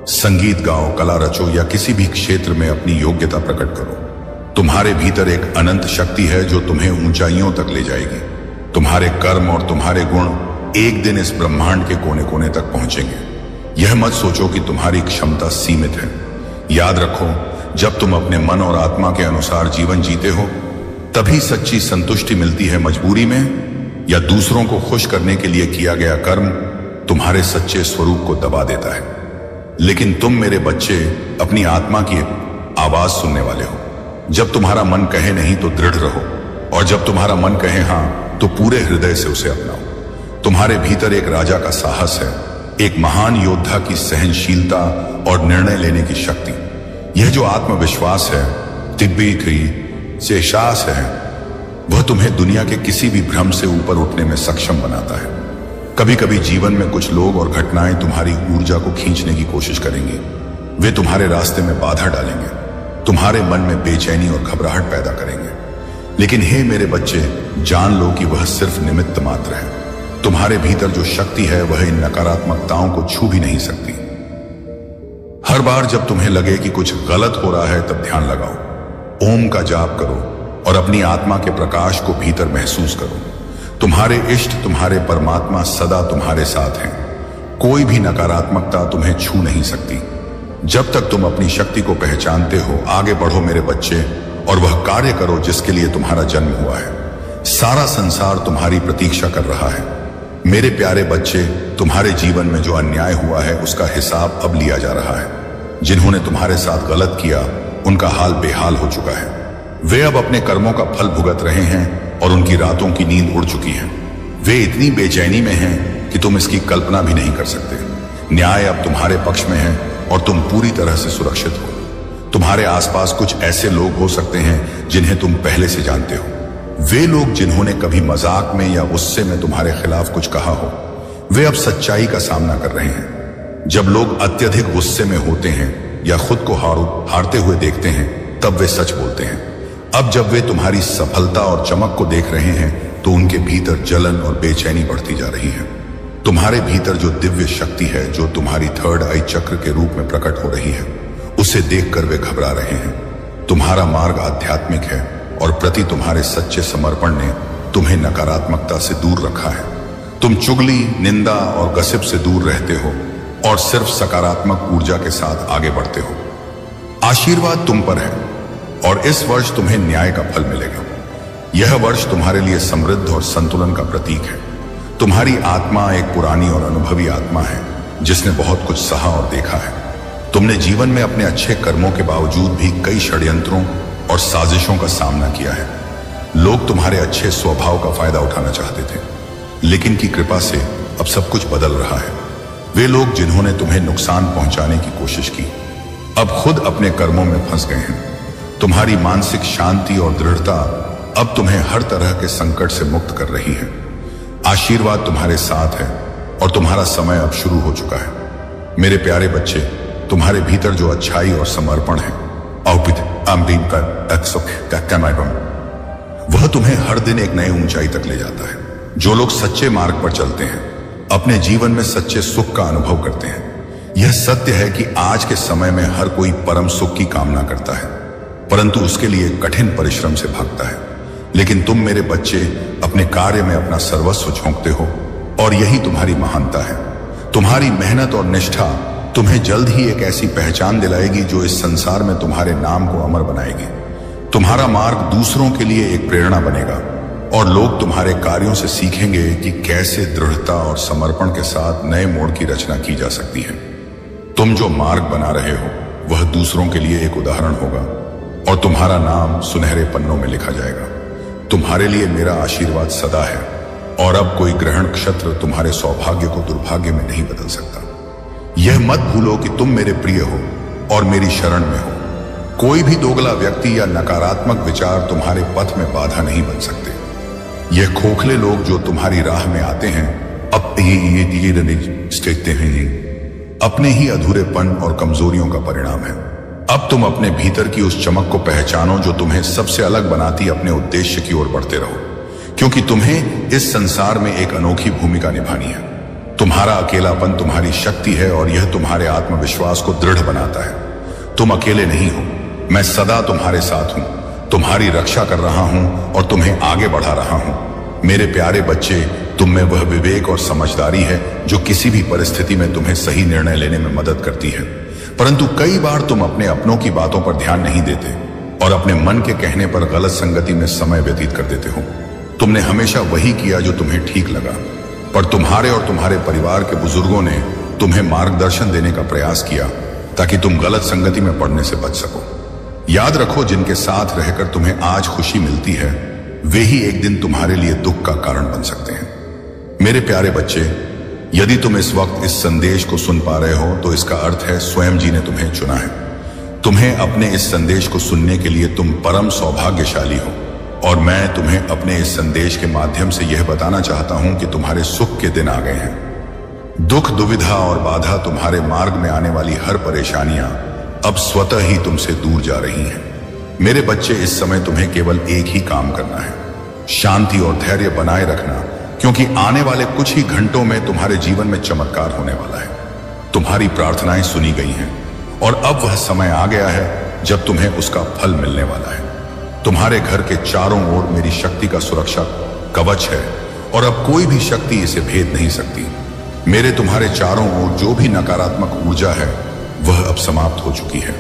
संगीत गाओ, कला रचो या किसी भी क्षेत्र में अपनी योग्यता प्रकट करो। तुम्हारे भीतर एक अनंत शक्ति है जो तुम्हें ऊंचाइयों तक ले जाएगी। तुम्हारे कर्म और तुम्हारे गुण एक दिन इस ब्रह्मांड के कोने कोने तक पहुंचेंगे। यह मत सोचो कि तुम्हारी क्षमता सीमित है। याद रखो, जब तुम अपने मन और आत्मा के अनुसार जीवन जीते हो, तभी सच्ची संतुष्टि मिलती है। मजबूरी में या दूसरों को खुश करने के लिए किया गया कर्म तुम्हारे सच्चे स्वरूप को दबा देता है। लेकिन तुम मेरे बच्चे अपनी आत्मा की आवाज सुनने वाले हो। जब तुम्हारा मन कहे नहीं तो दृढ़ रहो, और जब तुम्हारा मन कहे हां तो पूरे हृदय से उसे अपनाओ। तुम्हारे भीतर एक राजा का साहस है, एक महान योद्धा की सहनशीलता और निर्णय लेने की शक्ति। यह जो आत्मविश्वास है, तिब्बी से साहस है, वह तुम्हें दुनिया के किसी भी भ्रम से ऊपर उठने में सक्षम बनाता है। कभी कभी जीवन में कुछ लोग और घटनाएं तुम्हारी ऊर्जा को खींचने की कोशिश करेंगी। वे तुम्हारे रास्ते में बाधा डालेंगे, तुम्हारे मन में बेचैनी और घबराहट पैदा करेंगे। लेकिन हे मेरे बच्चे, जान लो कि वह सिर्फ निमित्त मात्र है। तुम्हारे भीतर जो शक्ति है वह इन नकारात्मकताओं को छू भी नहीं सकती। हर बार जब तुम्हें लगे कि कुछ गलत हो रहा है, तब ध्यान लगाओ, ओम का जाप करो और अपनी आत्मा के प्रकाश को भीतर महसूस करो। तुम्हारे इष्ट, तुम्हारे परमात्मा सदा तुम्हारे साथ हैं। कोई भी नकारात्मकता तुम्हें छू नहीं सकती। जब तक तुम अपनी शक्ति को पहचानते हो, आगे बढ़ो मेरे बच्चे, और वह कार्य करो जिसके लिए तुम्हारा जन्म हुआ है। सारा संसार तुम्हारी प्रतीक्षा कर रहा है। मेरे प्यारे बच्चे, तुम्हारे जीवन में जो अन्याय हुआ है उसका हिसाब अब लिया जा रहा है। जिन्होंने तुम्हारे साथ गलत किया, उनका हाल बेहाल हो चुका है। वे अब अपने कर्मों का फल भुगत रहे हैं और उनकी रातों की नींद उड़ चुकी है। वे इतनी बेचैनी में हैं कि तुम इसकी कल्पना भी नहीं कर सकते। न्याय अब तुम्हारे पक्ष में है और तुम पूरी तरह से सुरक्षित हो। तुम्हारे आसपास कुछ ऐसे लोग हो सकते हैं जिन्हें तुम पहले से जानते हो। वे लोग जिन्होंने कभी मजाक में या गुस्से में तुम्हारे खिलाफ कुछ कहा हो, वे अब सच्चाई का सामना कर रहे हैं। जब लोग अत्यधिक गुस्से में होते हैं या खुद को हारते हुए देखते हैं, तब वे सच बोलते हैं। अब जब वे तुम्हारी सफलता और चमक को देख रहे हैं, तो उनके भीतर जलन और बेचैनी बढ़ती जा रही है। तुम्हारे भीतर जो दिव्य शक्ति है, जो तुम्हारी थर्ड आई चक्र के रूप में प्रकट हो रही है, उसे देखकर वे घबरा रहे हैं। तुम्हारा मार्ग आध्यात्मिक है और प्रति तुम्हारे सच्चे समर्पण ने तुम्हें नकारात्मकता से दूर रखा है। तुम चुगली, निंदा और गसिप से दूर रहते हो और सिर्फ सकारात्मक ऊर्जा के साथ आगे बढ़ते हो। आशीर्वाद तुम पर है और इस वर्ष तुम्हें न्याय का फल मिलेगा। यह वर्ष तुम्हारे लिए समृद्ध और संतुलन का प्रतीक है। तुम्हारी आत्मा एक पुरानी और अनुभवी आत्मा है जिसने बहुत कुछ सहा और देखा है। तुमने जीवन में अपने अच्छे कर्मों के बावजूद भी कई षड्यंत्रों और साजिशों का सामना किया है। लोग तुम्हारे अच्छे स्वभाव का फायदा उठाना चाहते थे, लेकिन की कृपा से अब सब कुछ बदल रहा है। वे लोग जिन्होंने तुम्हें नुकसान पहुंचाने की कोशिश की, अब खुद अपने कर्मों में फंस गए हैं। तुम्हारी मानसिक शांति और दृढ़ता अब तुम्हें हर तरह के संकट से मुक्त कर रही है। आशीर्वाद तुम्हारे साथ है और तुम्हारा समय अब शुरू हो चुका है। मेरे प्यारे बच्चे, तुम्हारे भीतर जो अच्छाई और समर्पण है, वह तुम्हें हर दिन एक नई ऊंचाई तक ले जाता है। जो लोग सच्चे मार्ग पर चलते हैं अपने जीवन में सच्चे सुख का अनुभव करते हैं। यह सत्य है कि आज के समय में हर कोई परम सुख की कामना करता है, परंतु उसके लिए कठिन परिश्रम से भागता है। लेकिन तुम मेरे बच्चे अपने कार्य में अपना सर्वस्व झोंकते हो और यही तुम्हारी महानता है। तुम्हारी मेहनत और निष्ठा तुम्हें जल्द ही एक ऐसी पहचान दिलाएगी जो इस संसार में तुम्हारे नाम को अमर बनाएगी। तुम्हारा मार्ग दूसरों के लिए एक प्रेरणा बनेगा और लोग तुम्हारे कार्यों से सीखेंगे कि कैसे दृढ़ता और समर्पण के साथ नए मोड़ की रचना की जा सकती है। तुम जो मार्ग बना रहे हो वह दूसरों के लिए एक उदाहरण होगा और तुम्हारा नाम सुनहरे पन्नों में लिखा जाएगा। तुम्हारे लिए मेरा आशीर्वाद सदा है और अब कोई ग्रहण नक्षत्र तुम्हारे सौभाग्य को दुर्भाग्य में नहीं बदल सकता। यह मत भूलो कि तुम मेरे प्रिय हो और मेरी शरण में हो। कोई भी दोगला व्यक्ति या नकारात्मक विचार तुम्हारे पथ में बाधा नहीं बन सकते। यह खोखले लोग जो तुम्हारी राह में आते हैं अपने ही अधूरेपन और कमजोरियों का परिणाम है। अब तुम अपने भीतर की उस चमक को पहचानो जो तुम्हें सबसे अलग बनाती अपने उद्देश्य की ओर बढ़ते रहो, क्योंकि तुम्हें इस संसार में एक अनोखी भूमिका निभानी है। तुम्हारा अकेलापन तुम्हारी शक्ति है और यह तुम्हारे आत्मविश्वास को दृढ़ बनाता है। तुम अकेले नहीं हो, मैं सदा तुम्हारे साथ हूं, तुम्हारी रक्षा कर रहा हूं और तुम्हें आगे बढ़ा रहा हूं। मेरे प्यारे बच्चे, तुम में वह विवेक और समझदारी है जो किसी भी परिस्थिति में तुम्हें सही निर्णय लेने में मदद करती है। परंतु कई बार तुम अपने अपनों की बातों पर ध्यान नहीं देते और अपने मन के कहने पर गलत संगति में समय व्यतीत कर देते हो। तुमने हमेशा वही किया जो तुम्हें ठीक लगा, पर तुम्हारे और तुम्हारे परिवार के बुजुर्गों ने तुम्हें मार्गदर्शन देने का प्रयास किया ताकि तुम गलत संगति में पड़ने से बच सको। याद रखो, जिनके साथ रहकर तुम्हें आज खुशी मिलती है वे ही एक दिन तुम्हारे लिए दुख का कारण बन सकते हैं। मेरे प्यारे बच्चे, यदि तुम इस वक्त इस संदेश को सुन पा रहे हो तो इसका अर्थ है स्वयं जी ने तुम्हें चुना है। तुम्हें अपने इस संदेश को सुनने के लिए तुम परम सौभाग्यशाली हो और मैं तुम्हें अपने इस संदेश के माध्यम से यह बताना चाहता हूं कि तुम्हारे सुख के दिन आ गए हैं। दुख, दुविधा और बाधा, तुम्हारे मार्ग में आने वाली हर परेशानियां अब स्वतः ही तुमसे दूर जा रही हैं। मेरे बच्चे, इस समय तुम्हें केवल एक ही काम करना है, शांति और धैर्य बनाए रखना, क्योंकि आने वाले कुछ ही घंटों में तुम्हारे जीवन में चमत्कार होने वाला है। तुम्हारी प्रार्थनाएं सुनी गई हैं और अब वह समय आ गया है जब तुम्हें उसका फल मिलने वाला है। तुम्हारे घर के चारों ओर मेरी शक्ति का सुरक्षा कवच है और अब कोई भी शक्ति इसे भेद नहीं सकती। मेरे तुम्हारे चारों ओर जो भी नकारात्मक ऊर्जा है वह अब समाप्त हो चुकी है।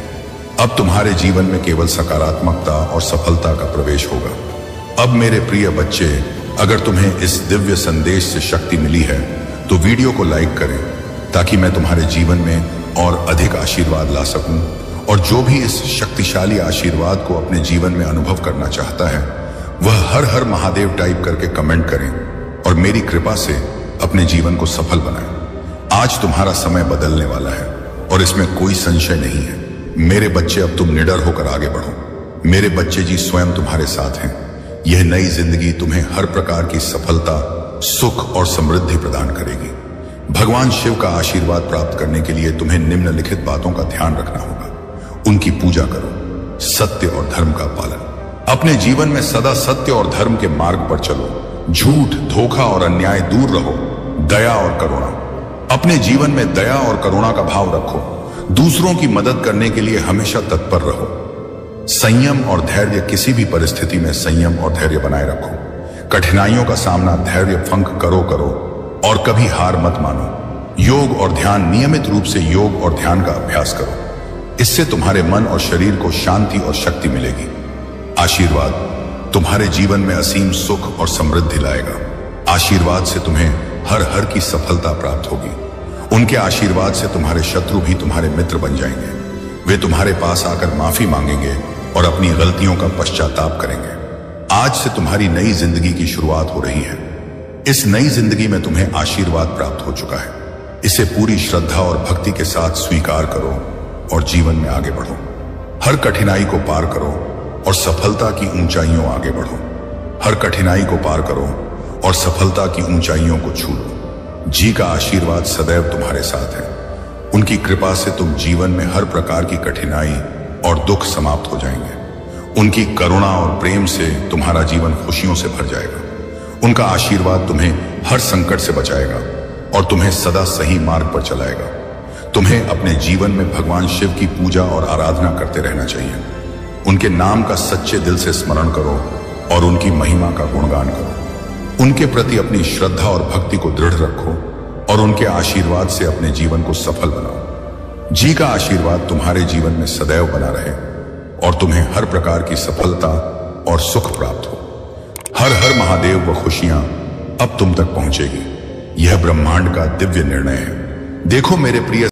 अब तुम्हारे जीवन में केवल सकारात्मकता और सफलता का प्रवेश होगा। अब मेरे प्रिय बच्चे, अगर तुम्हें इस दिव्य संदेश से शक्ति मिली है तो वीडियो को लाइक करें ताकि मैं तुम्हारे जीवन में और अधिक आशीर्वाद ला सकूं। और जो भी इस शक्तिशाली आशीर्वाद को अपने जीवन में अनुभव करना चाहता है वह हर हर महादेव टाइप करके कमेंट करें और मेरी कृपा से अपने जीवन को सफल बनाएं। आज तुम्हारा समय बदलने वाला है और इसमें कोई संशय नहीं है। मेरे बच्चे, अब तुम निडर होकर आगे बढ़ो। मेरे बच्चे जी स्वयं तुम्हारे साथ हैं। यह नई जिंदगी तुम्हें हर प्रकार की सफलता, सुख और समृद्धि प्रदान करेगी। भगवान शिव का आशीर्वाद प्राप्त करने के लिए तुम्हें निम्नलिखित बातों का ध्यान रखना होगा। उनकी पूजा करो, सत्य और धर्म का पालन। अपने जीवन में सदा सत्य और धर्म के मार्ग पर चलो। झूठ, धोखा और अन्याय दूर रहो। दया और करुणा, अपने जीवन में दया और करुणा का भाव रखो। दूसरों की मदद करने के लिए हमेशा तत्पर रहो। संयम और धैर्य, किसी भी परिस्थिति में संयम और धैर्य बनाए रखो। कठिनाइयों का सामना धैर्य फंक करो और कभी हार मत मानो। योग और ध्यान, नियमित रूप से योग और ध्यान का अभ्यास करो। इससे तुम्हारे मन और शरीर को शांति और शक्ति मिलेगी। आशीर्वाद तुम्हारे जीवन में असीम सुख और समृद्धि लाएगा। आशीर्वाद से तुम्हें हर हर की सफलता प्राप्त होगी। उनके आशीर्वाद से तुम्हारे शत्रु भी तुम्हारे मित्र बन जाएंगे। वे तुम्हारे पास आकर माफी मांगेंगे और अपनी गलतियों का पश्चाताप करेंगे। आज से तुम्हारी नई जिंदगी की शुरुआत हो रही है। इस नई जिंदगी में तुम्हें आशीर्वाद प्राप्त हो चुका है। इसे पूरी श्रद्धा और भक्ति के साथ स्वीकार करो और जीवन में आगे बढ़ो। हर कठिनाई को पार करो और सफलता की ऊंचाइयों आगे बढ़ो। हर कठिनाई को पार करो और सफलता की ऊंचाइयों को छू लो। जी का आशीर्वाद सदैव तुम्हारे साथ है। उनकी कृपा से तुम जीवन में हर प्रकार की कठिनाई और दुख समाप्त हो जाएंगे। उनकी करुणा और प्रेम से तुम्हारा जीवन खुशियों से भर जाएगा। उनका आशीर्वाद तुम्हें हर संकट से बचाएगा और तुम्हें सदा सही मार्ग पर चलाएगा। तुम्हें अपने जीवन में भगवान शिव की पूजा और आराधना करते रहना चाहिए। उनके नाम का सच्चे दिल से स्मरण करो और उनकी महिमा का गुणगान करो। उनके प्रति अपनी श्रद्धा और भक्ति को दृढ़ रखो और उनके आशीर्वाद से अपने जीवन को सफल बनाओ। जी का आशीर्वाद तुम्हारे जीवन में सदैव बना रहे और तुम्हें हर प्रकार की सफलता और सुख प्राप्त हो। हर हर महादेव व खुशियां अब तुम तक पहुंचेगी। यह ब्रह्मांड का दिव्य निर्णय है। देखो मेरे प्रिय